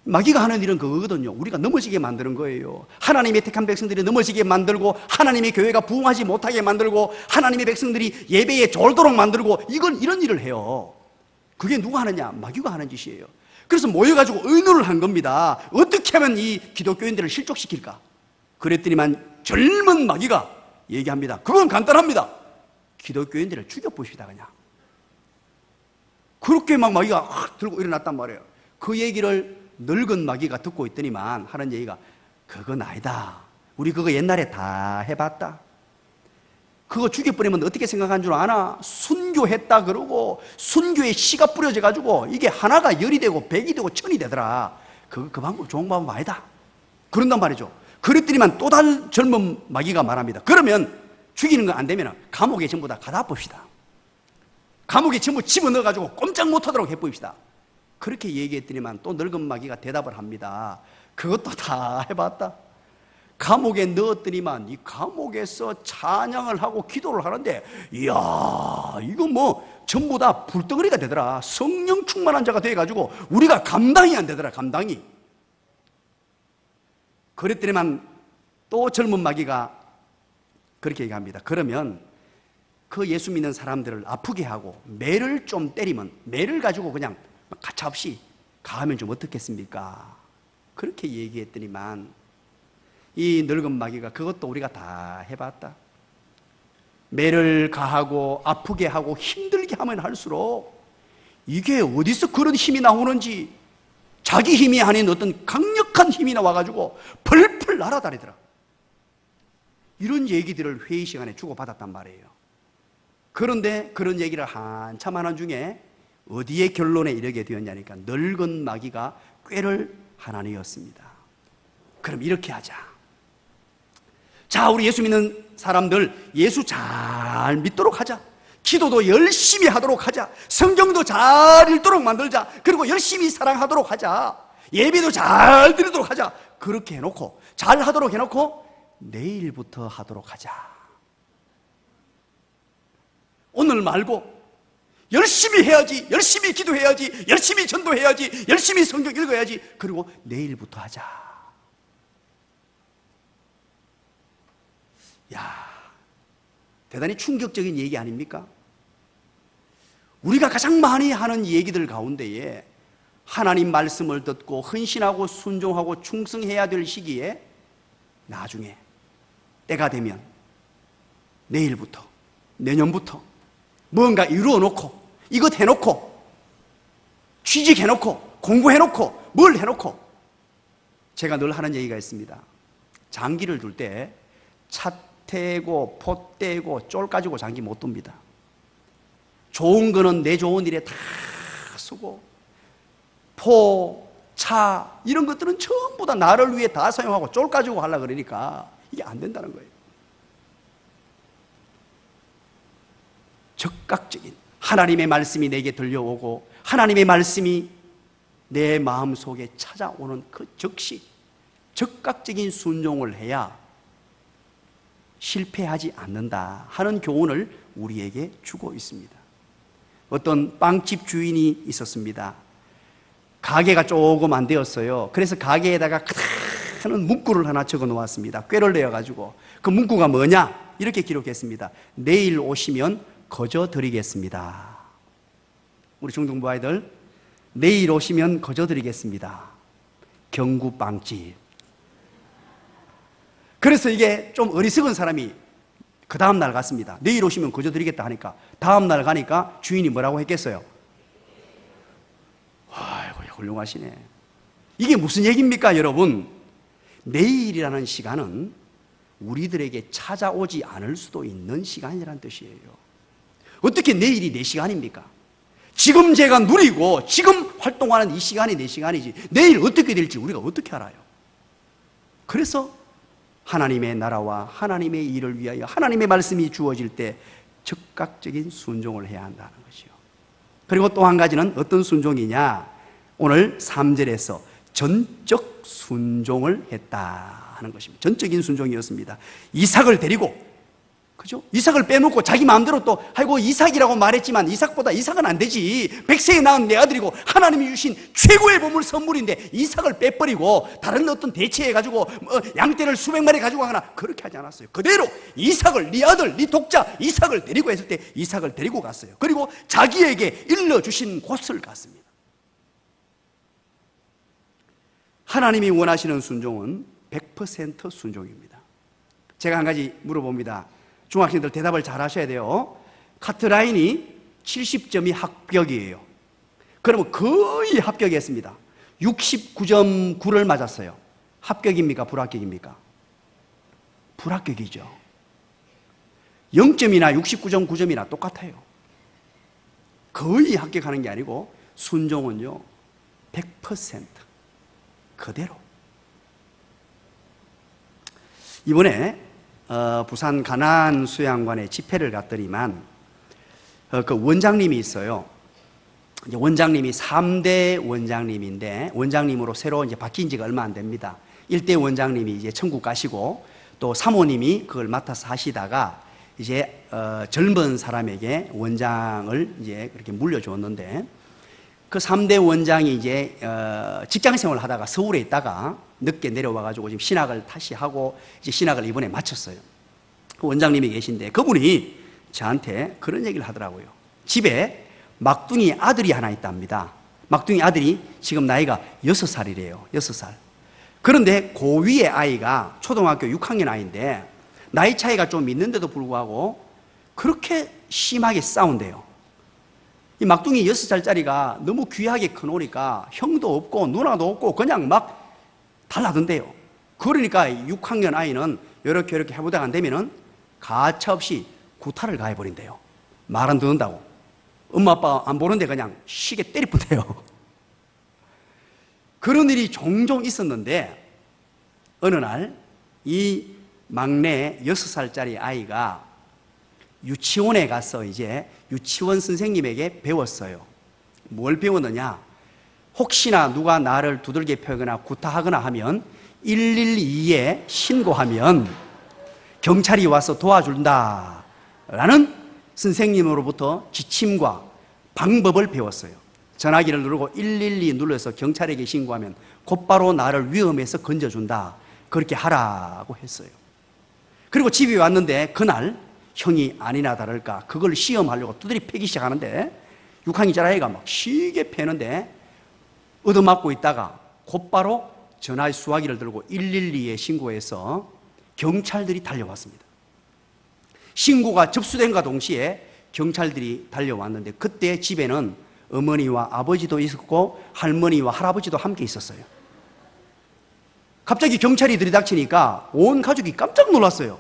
마귀가 하는 일은 그거거든요. 우리가 넘어지게 만드는 거예요. 하나님의 택한 백성들이 넘어지게 만들고, 하나님의 교회가 부흥하지 못하게 만들고, 하나님의 백성들이 예배에 졸도록 만들고, 이런 일을 해요. 그게 누가 하느냐? 마귀가 하는 짓이에요. 그래서 모여가지고 의논을 한 겁니다. 어떻게 하면 이 기독교인들을 실족시킬까? 그랬더니만 젊은 마귀가 얘기합니다. 그건 간단합니다. 기독교인들을 죽여보시다 그냥. 그렇게 막 마귀가 확 들고 일어났단 말이에요. 그 얘기를 늙은 마귀가 듣고 있더니만 하는 얘기가, 그건 아니다. 우리 그거 옛날에 다 해봤다. 그거 죽여버리면 어떻게 생각한 줄 아나? 순교했다 그러고 순교에 씨가 뿌려져 가지고 이게 하나가 열이 되고 백이 되고 천이 되더라. 그 방법 좋은 방법 아니다. 그런단 말이죠. 그랬더니만 또 다른 젊은 마귀가 말합니다. 그러면 죽이는 거 안 되면 감옥에 전부 다 가다 봅시다. 감옥에 전부 집어넣어 가지고 꼼짝 못하도록 해봅시다. 그렇게 얘기했더니만 또 늙은 마귀가 대답을 합니다. 그것도 다 해봤다. 감옥에 넣었더니만 이 감옥에서 찬양을 하고 기도를 하는데, 이야, 이거 뭐 전부 다 불덩어리가 되더라. 성령 충만한 자가 돼가지고 우리가 감당이 안 되더라. 감당이. 그랬더니만 또 젊은 마귀가 그렇게 얘기합니다. 그러면 그 예수 믿는 사람들을 아프게 하고 매를 좀 때리면, 매를 가지고 그냥 가차없이 가하면 좀 어떻겠습니까? 그렇게 얘기했더니만 이 늙은 마귀가, 그것도 우리가 다 해봤다. 매를 가하고 아프게 하고 힘들게 하면 할수록 이게 어디서 그런 힘이 나오는지, 자기 힘이 아닌 어떤 강력한 힘이 나와가지고 펄펄 날아다니더라. 이런 얘기들을 회의 시간에 주고받았단 말이에요. 그런데 그런 얘기를 한참 하는 중에 어디에 결론에 이르게 되었냐니까, 늙은 마귀가 꾀를 하나니였습니다. 그럼 이렇게 하자. 자, 우리 예수 믿는 사람들 예수 잘 믿도록 하자. 기도도 열심히 하도록 하자. 성경도 잘 읽도록 만들자. 그리고 열심히 사랑하도록 하자. 예배도 잘 드리도록 하자. 그렇게 해놓고, 잘 하도록 해놓고 내일부터 하도록 하자. 오늘 말고 열심히 해야지, 열심히 기도해야지, 열심히 전도해야지, 열심히 성경 읽어야지. 그리고 내일부터 하자. 야, 대단히 충격적인 얘기 아닙니까? 우리가 가장 많이 하는 얘기들 가운데에 하나님 말씀을 듣고 헌신하고 순종하고 충성해야 될 시기에 나중에 때가 되면 내일부터, 내년부터 뭔가 이루어 놓고, 이것 해놓고, 취직해놓고, 공부해놓고, 뭘 해놓고, 제가 늘 하는 얘기가 있습니다. 장기를 둘 때 차 떼고 포 떼고 쫄 가지고 장기 못 둡니다. 좋은 거는 내 좋은 일에 다 쓰고, 포, 차 이런 것들은 전부 다 나를 위해 다 사용하고 쫄 가지고 하려고 그러니까 이게 안 된다는 거예요. 적극적인 하나님의 말씀이 내게 들려오고 하나님의 말씀이 내 마음속에 찾아오는 그 즉시 적극적인 순종을 해야 실패하지 않는다 하는 교훈을 우리에게 주고 있습니다. 어떤 빵집 주인이 있었습니다. 가게가 조금 안 되었어요. 그래서 가게에다가 큰 문구를 하나 적어 놓았습니다. 꾀를 내어가지고. 그 문구가 뭐냐? 이렇게 기록했습니다. 내일 오시면 거저 드리겠습니다. 우리 중등부 아이들, 내일 오시면 거저 드리겠습니다. 경구빵집. 그래서 이게 좀 어리석은 사람이 그 다음날 갔습니다. 내일 오시면 거저 드리겠다 하니까 다음날 가니까 주인이 뭐라고 했겠어요? 아이고, 훌륭하시네. 이게 무슨 얘기입니까, 여러분? 내일이라는 시간은 우리들에게 찾아오지 않을 수도 있는 시간이라는 뜻이에요. 어떻게 내일이 내 시간입니까? 지금 제가 누리고 지금 활동하는 이 시간이 내 시간이지 내일 어떻게 될지 우리가 어떻게 알아요? 그래서 하나님의 나라와 하나님의 일을 위하여 하나님의 말씀이 주어질 때 즉각적인 순종을 해야 한다는 것이요. 그리고 또 한 가지는 어떤 순종이냐? 오늘 3절에서 전적 순종을 했다 하는 것입니다. 전적인 순종이었습니다. 이삭을 데리고, 그죠? 이삭을 빼놓고 자기 마음대로 또, 아이고, 이삭이라고 말했지만 이삭은 안 되지. 100세에 낳은 내 아들이고 하나님이 주신 최고의 보물 선물인데 이삭을 빼버리고 다른 어떤 대체해가지고 양떼를 수백 마리 가지고 가거나 그렇게 하지 않았어요. 그대로 이삭을, 네 아들, 네 독자 이삭을 데리고 했을 때 이삭을 데리고 갔어요. 그리고 자기에게 일러주신 곳을 갔습니다. 하나님이 원하시는 순종은 100% 순종입니다. 제가 한 가지 물어봅니다. 중학생들 대답을 잘 하셔야 돼요. 카트라인이 70점이 합격이에요. 그러면 거의 합격했습니다. 69.9를 맞았어요. 합격입니까? 불합격입니까? 불합격이죠. 0점이나 69.9점이나 똑같아요. 거의 합격하는 게 아니고 순종은요 100% 그대로. 이번에 부산 가나안 수양관에 집회를 갔더니만 그 원장님이 있어요. 이제 원장님이 3대 원장님인데 원장님으로 새로 이제 바뀐 지가 얼마 안 됩니다. 1대 원장님이 이제 천국 가시고 또 사모님이 그걸 맡아서 하시다가 이제 젊은 사람에게 원장을 이제 그렇게 물려줬는데 그 3대 원장이 이제 직장 생활을 하다가 서울에 있다가 늦게 내려와가지고 지금 신학을 다시 하고 이제 신학을 이번에 마쳤어요. 그 원장님이 계신데 그분이 저한테 그런 얘기를 하더라고요. 집에 막둥이 아들이 하나 있답니다. 막둥이 아들이 지금 나이가 6살이래요. 6살. 그런데 그 위에 아이가 초등학교 6학년 아이인데 나이 차이가 좀 있는데도 불구하고 그렇게 심하게 싸운대요. 이 막둥이 6살짜리가 너무 귀하게 커놓으니까 형도 없고 누나도 없고 그냥 막 달라던데요. 그러니까 6학년 아이는 이렇게 해보다가 안 되면은 가차없이 구타를 가해버린대요. 말 안 듣는다고. 엄마 아빠 안 보는데 그냥 시계 때리뿐대요. 그런 일이 종종 있었는데 어느 날 이 막내 6살짜리 아이가 유치원에 가서 이제 유치원 선생님에게 배웠어요. 뭘 배웠느냐? 혹시나 누가 나를 두들겨 패거나 구타하거나 하면 112에 신고하면 경찰이 와서 도와준다 라는 선생님으로부터 지침과 방법을 배웠어요. 전화기를 누르고 112 눌러서 경찰에게 신고하면 곧바로 나를 위험에서 건져준다. 그렇게 하라고 했어요. 그리고 집에 왔는데 그날 형이 아니나 다를까 그걸 시험하려고 두드리 패기 시작하는데 6학년짜리 아이가 막 시게 패는데 얻어맞고 있다가 곧바로 전화 수화기를 들고 112에 신고해서 경찰들이 달려왔습니다. 신고가 접수된과 동시에 경찰들이 달려왔는데 그때 집에는 어머니와 아버지도 있었고 할머니와 할아버지도 함께 있었어요. 갑자기 경찰이 들이닥치니까 온 가족이 깜짝 놀랐어요.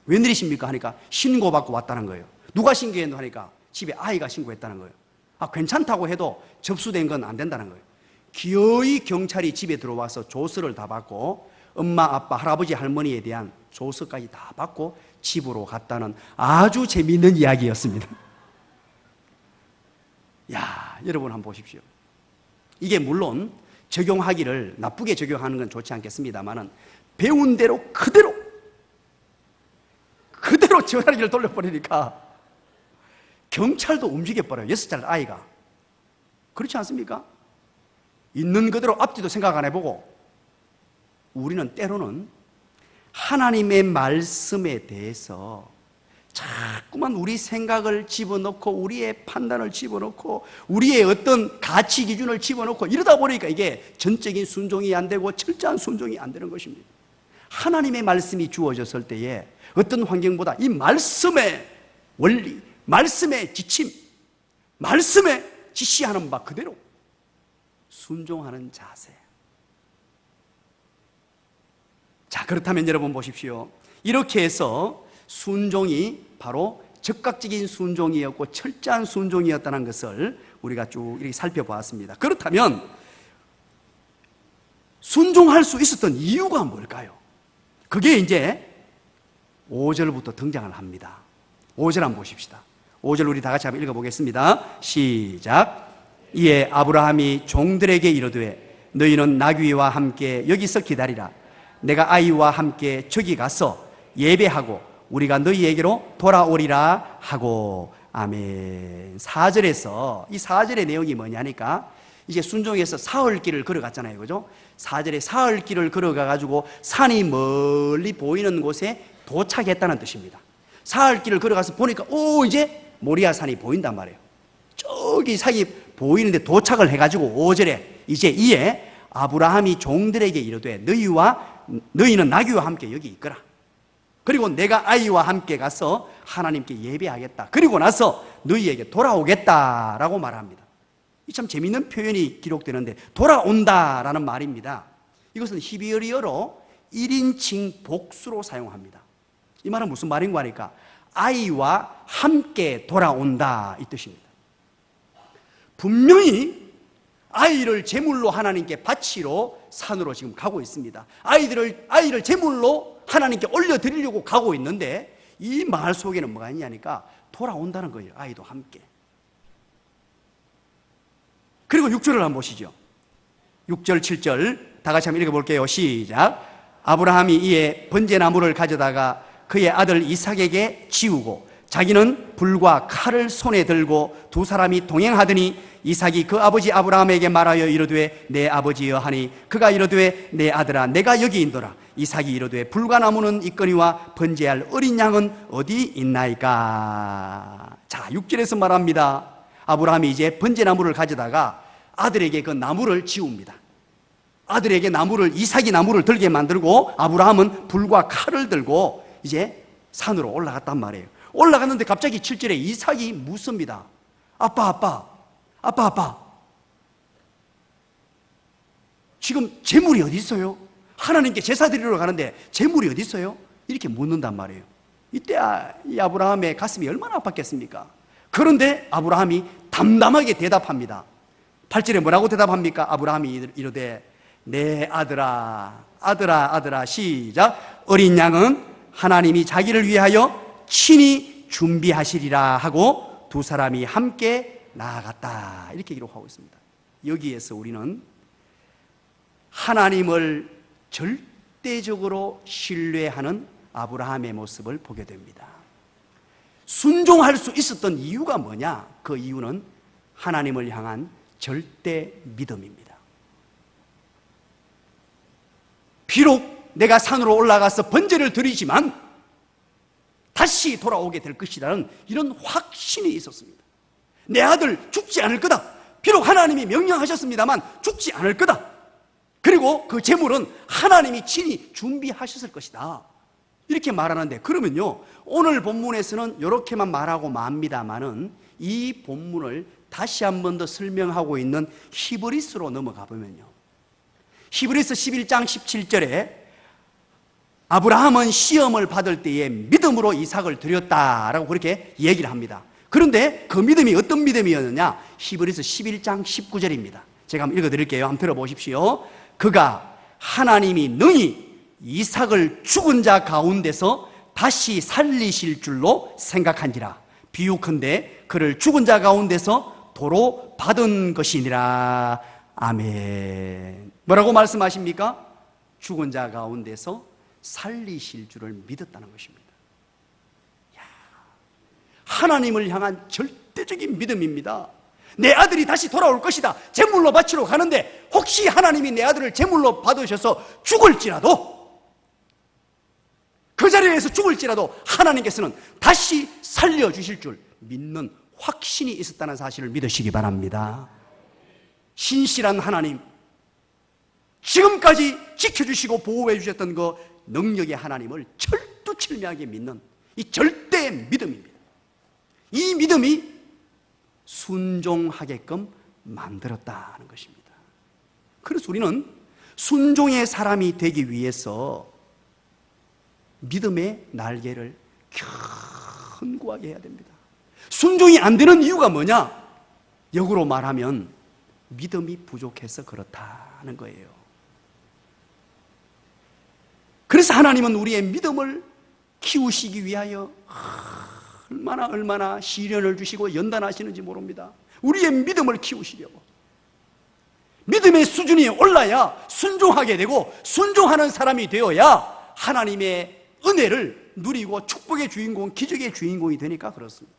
웬일이십니까? 하니까 신고받고 왔다는 거예요. 누가 신고했노? 하니까 집에 아이가 신고했다는 거예요. 아, 괜찮다고 해도 접수된 건 안 된다는 거예요. 기어이 경찰이 집에 들어와서 조서를 다 받고 엄마, 아빠, 할아버지, 할머니에 대한 조서까지 다 받고 집으로 갔다는 아주 재미있는 이야기였습니다. 야, 여러분 한번 보십시오. 이게 물론 적용하기를 나쁘게 적용하는 건 좋지 않겠습니다만은 배운 대로 그대로 전화기를 돌려버리니까 경찰도 움직여버려요. 6살 아이가. 그렇지 않습니까? 있는 그대로 앞뒤도 생각 안 해보고 우리는 때로는 하나님의 말씀에 대해서 자꾸만 우리 생각을 집어넣고 우리의 판단을 집어넣고 우리의 어떤 가치 기준을 집어넣고 이러다 보니까 이게 전적인 순종이 안 되고 철저한 순종이 안 되는 것입니다. 하나님의 말씀이 주어졌을 때에 어떤 환경보다 이 말씀의 원리, 말씀의 지침, 말씀에 지시하는 바 그대로 순종하는 자세. 자, 그렇다면 여러분 보십시오. 이렇게 해서 순종이 바로 즉각적인 순종이었고 철저한 순종이었다는 것을 우리가 쭉 이렇게 살펴보았습니다. 그렇다면 순종할 수 있었던 이유가 뭘까요? 그게 이제 5절부터 등장을 합니다. 5절 한번 보십시다. 5절 우리 다 같이 한번 읽어보겠습니다. 시작. 이에 아브라함이 종들에게 이르되 너희는 나귀와 함께 여기서 기다리라. 내가 아이와 함께 저기 가서 예배하고 우리가 너희에게로 돌아오리라 하고. 아멘. 4절에서 이 4절의 내용이 뭐냐니까 이제 순종해서 사흘길을 걸어갔잖아요, 그죠? 4절에 사흘길을 걸어가가지고 산이 멀리 보이는 곳에 도착했다는 뜻입니다. 사흘길을 걸어가서 보니까 이제 모리아 산이 보인단 말이에요. 저기 산이 보이는데 도착을 해가지고 5절에 이제 이에 아브라함이 종들에게 이르되 너희는 나귀와 함께 여기 있거라. 그리고 내가 아이와 함께 가서 하나님께 예배하겠다. 그리고 나서 너희에게 돌아오겠다라고 말합니다. 이 참 재미있는 표현이 기록되는데 돌아온다라는 말입니다. 이것은 히브리어로 1인칭 복수로 사용합니다. 이 말은 무슨 말인가 하니까 아이와 함께 돌아온다 이 뜻입니다. 분명히 아이를 제물로 하나님께 바치러 산으로 지금 가고 있습니다. 아이를 제물로 하나님께 올려드리려고 가고 있는데 이 말 속에는 뭐가 있냐니까 돌아온다는 거예요. 아이도 함께. 그리고 6절을 한번 보시죠. 6절 7절 다 같이 한번 읽어볼게요. 시작. 아브라함이 이에 번제나무를 가져다가 그의 아들 이삭에게 지우고 자기는 불과 칼을 손에 들고 두 사람이 동행하더니 이삭이 그 아버지 아브라함에게 말하여 이르되 내 아버지여 하니 그가 이르되 내 아들아 내가 여기 있노라. 이삭이 이르되 불과 나무는 있거니와 번제할 어린 양은 어디 있나이까. 자, 6절에서 말합니다. 아브라함이 이제 번제나무를 가져다가 아들에게 그 나무를 지웁니다. 아들에게 이삭이 나무를 들게 만들고 아브라함은 불과 칼을 들고 이제 산으로 올라갔단 말이에요. 올라갔는데 갑자기 7절에 이삭이 묻습니다. 아빠 지금 재물이 어디 있어요? 하나님께 제사 드리러 가는데 재물이 어디 있어요? 이렇게 묻는단 말이에요. 이때 이 아브라함의 가슴이 얼마나 아팠겠습니까? 그런데 아브라함이 담담하게 대답합니다. 8절에 뭐라고 대답합니까? 아브라함이 이르되 내 아들아 시작. 어린 양은 하나님이 자기를 위하여 친히 준비하시리라 하고 두 사람이 함께 나아갔다. 이렇게 기록하고 있습니다. 여기에서 우리는 하나님을 절대적으로 신뢰하는 아브라함의 모습을 보게 됩니다. 순종할 수 있었던 이유가 뭐냐? 그 이유는 하나님을 향한 절대 믿음입니다. 비록 내가 산으로 올라가서 번제를 드리지만 다시 돌아오게 될 것이라는 이런 확신이 있었습니다. 내 아들 죽지 않을 거다. 비록 하나님이 명령하셨습니다만 죽지 않을 거다. 그리고 그 제물은 하나님이 친히 준비하셨을 것이다. 이렇게 말하는데 그러면요 오늘 본문에서는 이렇게만 말하고 맙니다만은 이 본문을 다시 한 번 더 설명하고 있는 히브리서로 넘어가 보면요 히브리서 11장 17절에 아브라함은 시험을 받을 때에 믿음으로 이삭을 드렸다라고 그렇게 얘기를 합니다. 그런데 그 믿음이 어떤 믿음이었느냐? 히브리서 11장 19절입니다. 제가 한번 읽어드릴게요. 한번 들어보십시오. 그가 하나님이 능히 이삭을 죽은 자 가운데서 다시 살리실 줄로 생각한지라. 비유컨대 그를 죽은 자 가운데서 도로 받은 것이니라. 아멘. 뭐라고 말씀하십니까? 죽은 자 가운데서 살리실 줄을 믿었다는 것입니다. 하나님을 향한 절대적인 믿음입니다. 내 아들이 다시 돌아올 것이다. 제물로 바치러 가는데 혹시 하나님이 내 아들을 제물로 받으셔서 죽을지라도 그 자리에서 죽을지라도 하나님께서는 다시 살려주실 줄 믿는 확신이 있었다는 사실을 믿으시기 바랍니다. 신실한 하나님, 지금까지 지켜주시고 보호해 주셨던 그 능력의 하나님을 철두철미하게 믿는 이 절대 믿음입니다. 이 믿음이 순종하게끔 만들었다는 것입니다. 그래서 우리는 순종의 사람이 되기 위해서 믿음의 날개를 헌구하게 해야 됩니다. 순종이 안 되는 이유가 뭐냐? 역으로 말하면 믿음이 부족해서 그렇다는 거예요. 그래서 하나님은 우리의 믿음을 키우시기 위하여 얼마나 시련을 주시고 연단하시는지 모릅니다. 우리의 믿음을 키우시려고. 믿음의 수준이 올라야 순종하게 되고, 순종하는 사람이 되어야 하나님의 은혜를 누리고 축복의 주인공, 기적의 주인공이 되니까 그렇습니다.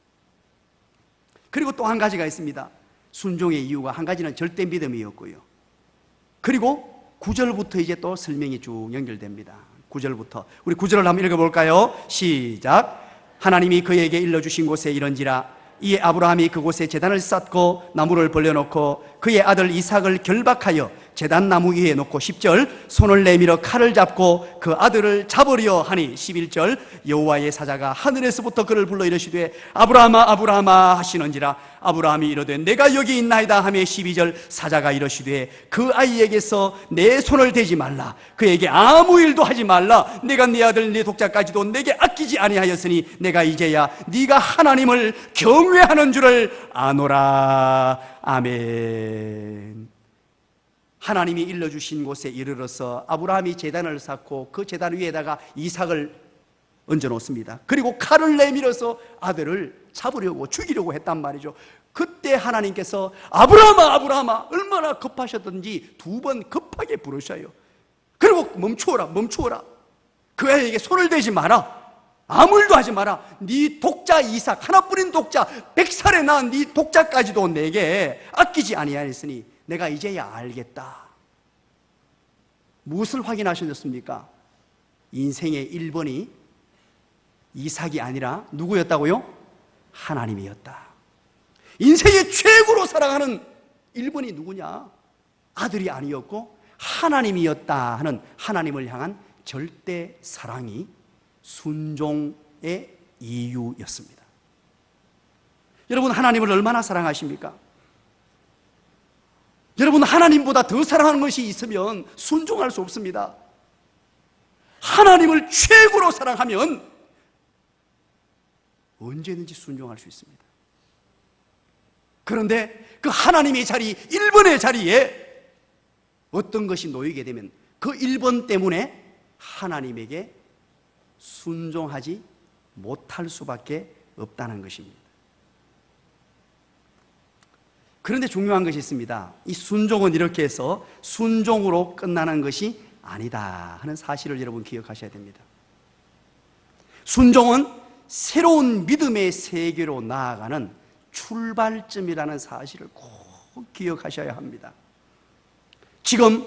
그리고 또 한 가지가 있습니다. 순종의 이유가 한 가지는 절대 믿음이었고요. 그리고 9절부터 이제 또 설명이 쭉 연결됩니다. 9절부터 우리 9절을 한번 읽어볼까요? 시작. 하나님이 그에게 일러주신 곳에 이른지라 이에 아브라함이 그곳에 제단을 쌓고 나무를 벌려놓고 그의 아들 이삭을 결박하여 제단 나무 위에 놓고 10절 손을 내밀어 칼을 잡고 그 아들을 잡으려 하니 11절 여호와의 사자가 하늘에서부터 그를 불러 이르시되 아브라함아 아브라함아 하시는지라 아브라함이 이르되 내가 여기 있나이다 하며 12절 사자가 이르시되 그 아이에게서 내 손을 대지 말라 그에게 아무 일도 하지 말라 내가 네 아들 네 독자까지도 내게 아끼지 아니하였으니 내가 이제야 네가 하나님을 경외하는 줄을 아노라. 아멘. 하나님이 일러주신 곳에 이르러서 아브라함이 제단을 쌓고 그 제단 위에다가 이삭을 얹어놓습니다. 그리고 칼을 내밀어서 아들을 잡으려고 죽이려고 했단 말이죠. 그때 하나님께서 아브라함아 아브라함아 얼마나 급하셨던지 2번 급하게 부르셔요. 그리고 멈추어라 그 아이에게 손을 대지 마라 아무 일도 하지 마라 네 독자 이삭 하나뿐인 독자 100살에 낳은 네 독자까지도 내게 아끼지 아니하였으니 내가 이제야 알겠다. 무엇을 확인하셨습니까? 인생의 1번이 이삭이 아니라 누구였다고요? 하나님이었다. 인생의 최고로 사랑하는 1번이 누구냐? 아들이 아니었고 하나님이었다 하는 하나님을 향한 절대 사랑이 순종의 이유였습니다. 여러분 하나님을 얼마나 사랑하십니까? 여러분 하나님보다 더 사랑하는 것이 있으면 순종할 수 없습니다. 하나님을 최고로 사랑하면 언제든지 순종할 수 있습니다. 그런데 그 하나님의 자리 1번의 자리에 어떤 것이 놓이게 되면 그 1번 때문에 하나님에게 순종하지 못할 수밖에 없다는 것입니다. 그런데 중요한 것이 있습니다. 이 순종은 이렇게 해서 순종으로 끝나는 것이 아니다 하는 사실을 여러분 기억하셔야 됩니다. 순종은 새로운 믿음의 세계로 나아가는 출발점이라는 사실을 꼭 기억하셔야 합니다. 지금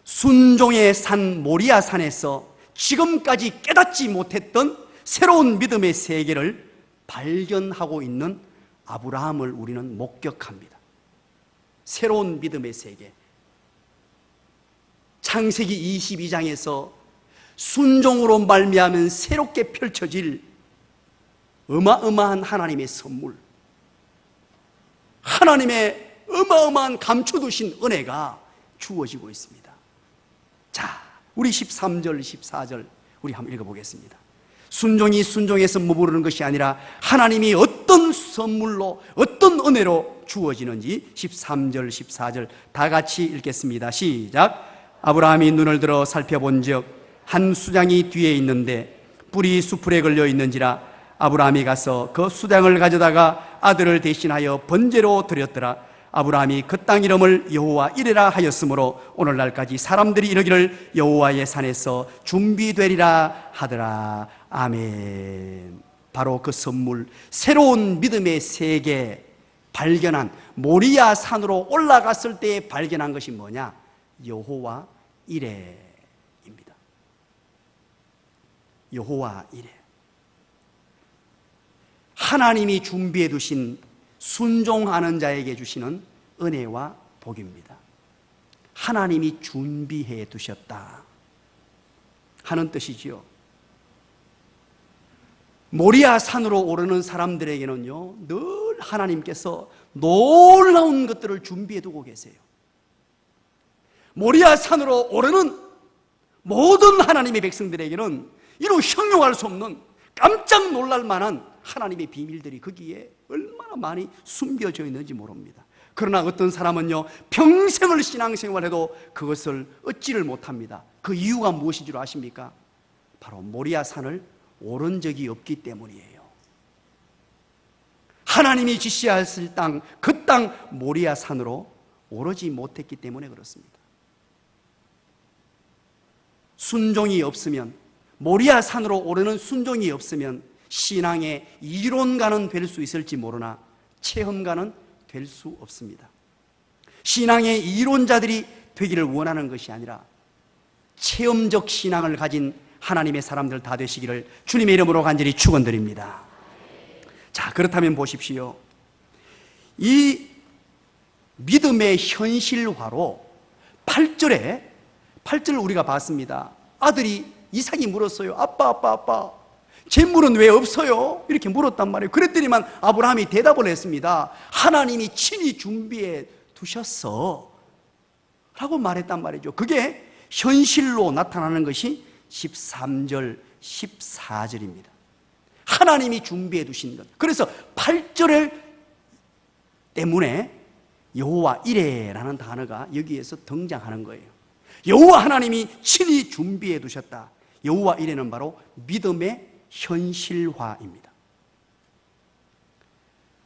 순종의 산 모리아 산에서 지금까지 깨닫지 못했던 새로운 믿음의 세계를 발견하고 있는 아브라함을 우리는 목격합니다. 새로운 믿음의 세계. 창세기 22장에서 순종으로 말미암은 새롭게 펼쳐질 어마어마한 하나님의 선물, 하나님의 어마어마한 감춰두신 은혜가 주어지고 있습니다. 자, 우리 13절, 14절 우리 한번 읽어보겠습니다. 순종이 순종에서 머무르는 것이 아니라 하나님이 어떤 선물로 어떤 은혜로 주어지는지 13절, 14절 다 같이 읽겠습니다. 시작. 아브라함이 눈을 들어 살펴본즉 한 수장이 뒤에 있는데 뿔이 수풀에 걸려 있는지라 아브라함이 가서 그 수장을 가져다가 아들을 대신하여 번제로 드렸더라. 아브라함이 그 땅 이름을 여호와 이레라 하였으므로 오늘날까지 사람들이 이르기를 여호와의 산에서 준비되리라 하더라. 아멘. 바로 그 선물, 새로운 믿음의 세계 발견한 모리아 산으로 올라갔을 때 발견한 것이 뭐냐? 여호와 이레입니다. 여호와 이레. 하나님이 준비해 두신 순종하는 자에게 주시는 은혜와 복입니다. 하나님이 준비해 두셨다 하는 뜻이지요. 모리아 산으로 오르는 사람들에게는요, 늘 하나님께서 놀라운 것들을 준비해 두고 계세요. 모리아 산으로 오르는 모든 하나님의 백성들에게는 이루 형용할 수 없는 깜짝 놀랄 만한 하나님의 비밀들이 거기에 얼마나 많이 숨겨져 있는지 모릅니다. 그러나 어떤 사람은요, 평생을 신앙생활해도 그것을 얻지를 못합니다. 그 이유가 무엇인 줄 아십니까? 바로 모리아 산을 오른 적이 없기 때문이에요. 하나님이 지시하실 땅, 그 땅 모리아 산으로 오르지 못했기 때문에 그렇습니다. 순종이 없으면, 모리아 산으로 오르는 순종이 없으면 신앙의 이론가는 될 수 있을지 모르나 체험가는 될 수 없습니다. 신앙의 이론자들이 되기를 원하는 것이 아니라 체험적 신앙을 가진 하나님의 사람들 다 되시기를 주님의 이름으로 간절히 축원드립니다. 자, 그렇다면 보십시오. 이 믿음의 현실화로 8절을 우리가 봤습니다. 아들이 이삭이 물었어요. 아빠, 재물은 왜 없어요? 이렇게 물었단 말이에요. 그랬더니만 아브라함이 대답을 했습니다. 하나님이 친히 준비해 두셨어 라고 말했단 말이죠. 그게 현실로 나타나는 것이 13절, 14절입니다. 하나님이 준비해 두신 것. 그래서 8절 때문에 여호와 이레라는 단어가 여기에서 등장하는 거예요. 여호와 하나님이 친히 준비해 두셨다. 여호와 이레는 바로 믿음의 현실화입니다.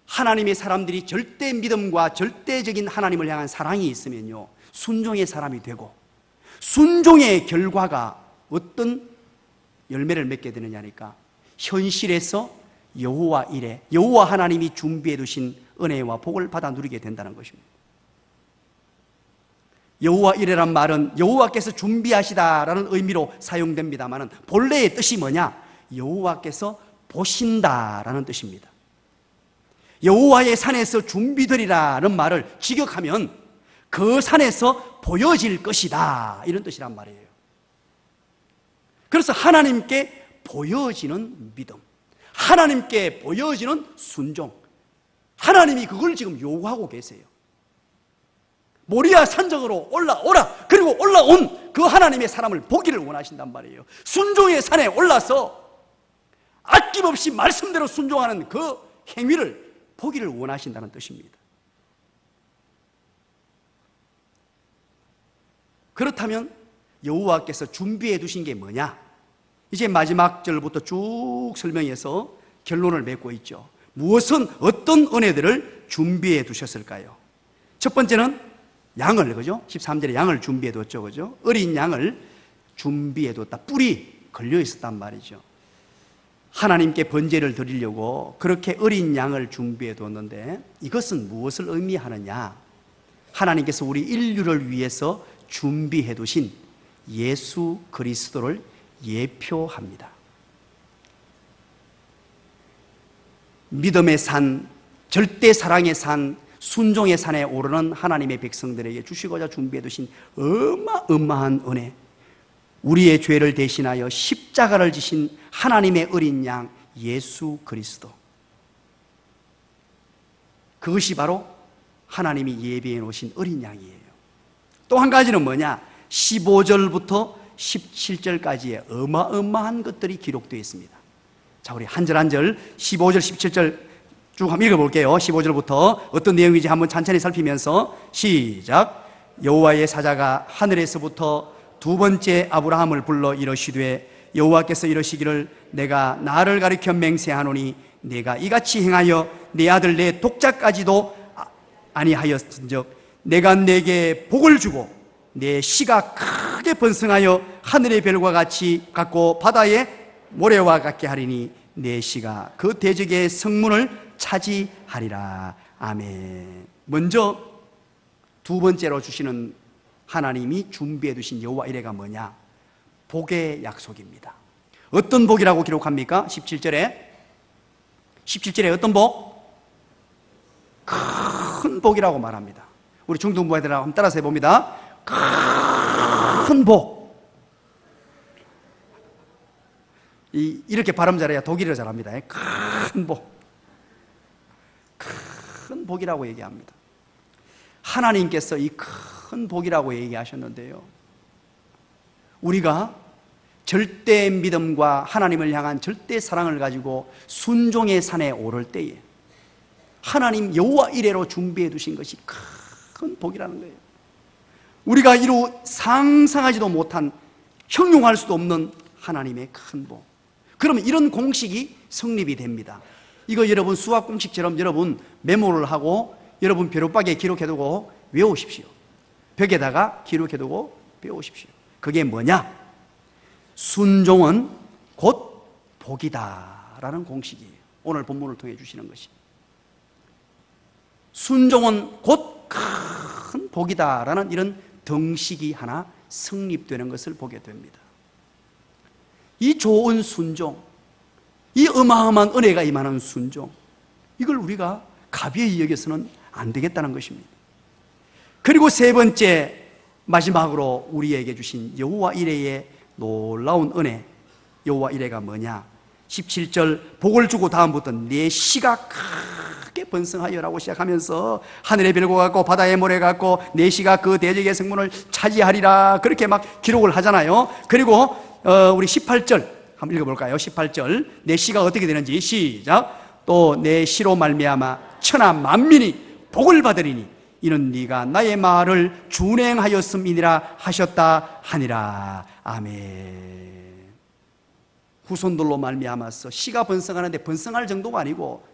하나님의 사람들이 절대 믿음과 절대적인 하나님을 향한 사랑이 있으면요, 순종의 사람이 되고, 순종의 결과가 어떤 열매를 맺게 되느냐니까 현실에서 여호와 이레, 여호와 하나님이 준비해 두신 은혜와 복을 받아 누리게 된다는 것입니다. 여호와 이레란 말은 여호와께서 준비하시다라는 의미로 사용됩니다만 본래의 뜻이 뭐냐? 여호와께서 보신다라는 뜻입니다. 여호와의 산에서 준비되리라는 말을 직역하면 그 산에서 보여질 것이다, 이런 뜻이란 말이에요. 그래서 하나님께 보여지는 믿음, 하나님께 보여지는 순종, 하나님이 그걸 지금 요구하고 계세요. 모리아 산정으로 올라오라. 그리고 올라온 그 하나님의 사람을 보기를 원하신단 말이에요. 순종의 산에 올라서 아낌없이 말씀대로 순종하는 그 행위를 보기를 원하신다는 뜻입니다. 그렇다면 여호와께서 준비해 두신 게 뭐냐? 이제 마지막 절부터 쭉 설명해서 결론을 맺고 있죠. 무엇은 어떤 은혜들을 준비해 두셨을까요? 첫 번째는 양을, 그죠? 13절에 양을 준비해 뒀죠, 그죠? 어린 양을 준비해 뒀다. 뿔이 걸려 있었단 말이죠. 하나님께 번제를 드리려고 그렇게 어린 양을 준비해 뒀는데 이것은 무엇을 의미하느냐? 하나님께서 우리 인류를 위해서 준비해 두신 예수 그리스도를 예표합니다. 믿음의 산, 절대 사랑의 산, 순종의 산에 오르는 하나님의 백성들에게 주시고자 준비해 두신 어마어마한 은혜, 우리의 죄를 대신하여 십자가를 지신 하나님의 어린 양 예수 그리스도, 그것이 바로 하나님이 예비해 놓으신 어린 양이에요. 또 한 가지는 뭐냐? 15절부터 17절까지의 어마어마한 것들이 기록되어 있습니다. 자, 우리 한 절 한 절 15절 17절 쭉 한번 읽어볼게요. 15절부터 어떤 내용인지 한번 천천히 살피면서 시작. 여호와의 사자가 하늘에서부터 두 번째 아브라함을 불러 이르시되 여호와께서 이르시기를 내가 나를 가리켜 맹세하노니 내가 이같이 행하여 내 아들 내 독자까지도 아니하였은즉 내가 내게 복을 주고 내 씨가 크게 번성하여 하늘의 별과 같이 같고 바다의 모래와 같게 하리니 내 씨가 그 대적의 성문을 차지하리라. 아멘. 먼저 두 번째로 주시는 하나님이 준비해 두신 여호와 이레가 뭐냐? 복의 약속입니다. 어떤 복이라고 기록합니까? 17절에 어떤 복? 큰 복이라고 말합니다. 우리 중등부애들하고 한번 따라서 해봅니다. 큰 복. 이렇게 발음 잘해야 독일어 잘합니다. 큰 복. 큰 복이라고 얘기합니다. 하나님께서 이 큰 복이라고 얘기하셨는데요, 우리가 절대 믿음과 하나님을 향한 절대 사랑을 가지고 순종의 산에 오를 때에 하나님 여호와 이레로 준비해 두신 것이 큰 복이라는 거예요. 우리가 이루 상상하지도 못한, 형용할 수도 없는 하나님의 큰 복. 그러면 이런 공식이 성립이 됩니다. 이거 여러분 수학 공식처럼 여러분 메모를 하고 여러분 벼룩박이에 기록해두고 외우십시오. 벽에다가 기록해두고 배우십시오. 그게 뭐냐? 순종은 곧 복이다라는 공식이에요. 오늘 본문을 통해 주시는 것이. 순종은 곧 큰 복이다라는 이런 덩식이 하나 성립되는 것을 보게 됩니다. 이 좋은 순종, 이 어마어마한 은혜가 임하는 순종, 이걸 우리가 가벼이 여겨서는 안 되겠다는 것입니다. 그리고 세 번째, 마지막으로 우리에게 주신 여호와 이레의 놀라운 은혜, 여호와 이레가 뭐냐? 17절 복을 주고 다음부터 내 씨가 크게 번성하여라고 시작하면서 하늘의 별과 같고 바다의 모래 같고 내 씨가 그 대적의 성문을 차지하리라, 그렇게 막 기록을 하잖아요. 그리고 우리 18절 한번 읽어볼까요? 18절 내 씨가 어떻게 되는지 시작. 또 내 씨로 말미암아 천하 만민이 복을 받으리니 이는 네가 나의 말을 준행하였음이니라 하셨다 하니라. 아멘. 후손들로 말미암아서 씨가 번성하는데 번성할 정도가 아니고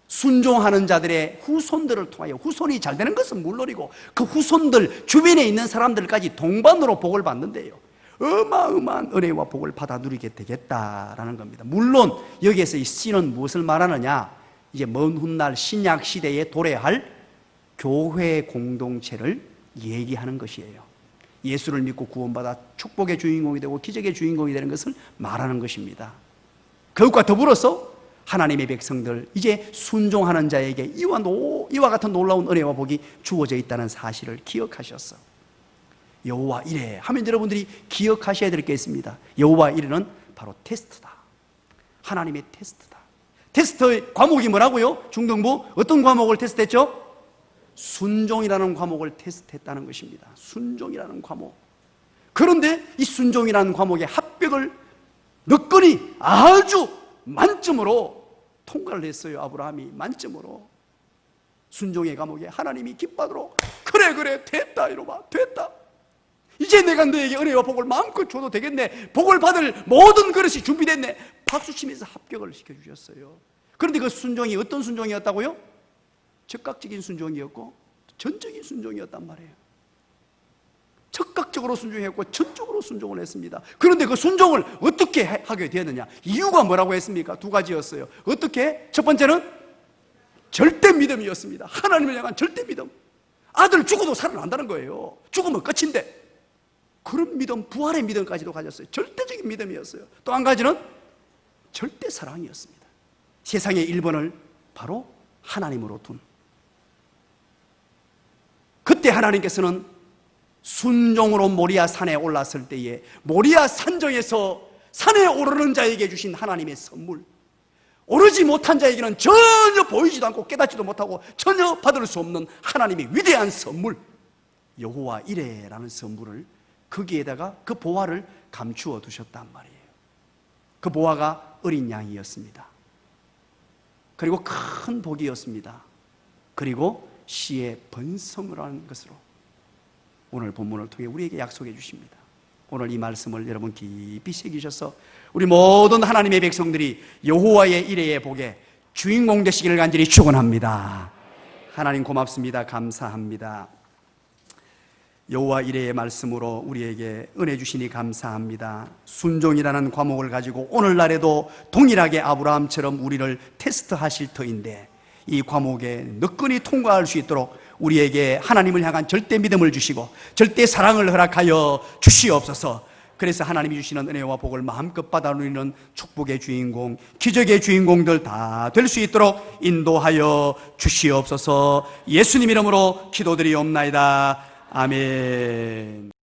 순종하는 자들의 후손들을 통하여 후손이 잘 되는 것은 물론이고 그 후손들 주변에 있는 사람들까지 동반으로 복을 받는데요, 어마어마한 은혜와 복을 받아 누리게 되겠다라는 겁니다. 물론 여기에서 이 씨는 무엇을 말하느냐? 이제 먼 훗날 신약 시대에 도래할 교회 공동체를 얘기하는 것이에요. 예수를 믿고 구원받아 축복의 주인공이 되고 기적의 주인공이 되는 것을 말하는 것입니다. 그것과 더불어서 하나님의 백성들, 이제 순종하는 자에게 이와 같은 놀라운 은혜와 복이 주어져 있다는 사실을 기억하셨어. 여호와 이레 하면 여러분들이 기억하셔야 될 게 있습니다. 여호와 이레는 바로 테스트다. 하나님의 테스트다. 테스트의 과목이 뭐라고요? 중등부 어떤 과목을 테스트했죠? 순종이라는 과목을 테스트했다는 것입니다. 순종이라는 과목. 그런데 이 순종이라는 과목의 합격을 너끈히 아주 만점으로 통과를 했어요. 아브라함이 만점으로. 순종의 과목에 하나님이 기뻐하도록 그래 됐다 이러봐, 됐다. 이제 내가 너에게 은혜와 복을 마음껏 줘도 되겠네. 복을 받을 모든 그릇이 준비됐네. 박수치면서 합격을 시켜주셨어요. 그런데 그 순종이 어떤 순종이었다고요? 적극적인 순종이었고 전적인 순종이었단 말이에요. 적극적으로 순종했고 전적으로 순종을 했습니다. 그런데 그 순종을 어떻게 하게 되었느냐? 이유가 뭐라고 했습니까? 두 가지였어요. 어떻게? 첫 번째는 절대 믿음이었습니다. 하나님을 향한 절대 믿음. 아들 죽어도 살아난다는 거예요. 죽으면 끝인데 그런 믿음, 부활의 믿음까지도 가졌어요. 절대적인 믿음이었어요. 또 한 가지는 절대 사랑이었습니다. 세상의 1번을 바로 하나님으로 둔. 그때 하나님께서는 순종으로 모리아 산에 올랐을 때에 모리아 산정에서 산에 오르는 자에게 주신 하나님의 선물, 오르지 못한 자에게는 전혀 보이지도 않고 깨닫지도 못하고 전혀 받을 수 없는 하나님의 위대한 선물, 여호와 이레라는 선물을 거기에다가 그 보화를 감추어 두셨단 말이에요. 그 보화가 어린 양이었습니다. 그리고 큰 복이었습니다. 그리고 씨의 번성을 하는 것으로 오늘 본문을 통해 우리에게 약속해 주십니다. 오늘 이 말씀을 여러분 깊이 새기셔서 우리 모든 하나님의 백성들이 여호와의 이레의 복에 주인공 되시기를 간절히 축원합니다. 하나님 고맙습니다. 감사합니다. 여호와 이레의 말씀으로 우리에게 은혜 주시니 감사합니다. 순종이라는 과목을 가지고 오늘날에도 동일하게 아브라함처럼 우리를 테스트하실 터인데 이 과목에 너끈히 통과할 수 있도록 우리에게 하나님을 향한 절대 믿음을 주시고 절대 사랑을 허락하여 주시옵소서. 그래서 하나님이 주시는 은혜와 복을 마음껏 받아 누리는 축복의 주인공, 기적의 주인공들 다 될 수 있도록 인도하여 주시옵소서. 예수님 이름으로 기도드리옵나이다. 아멘.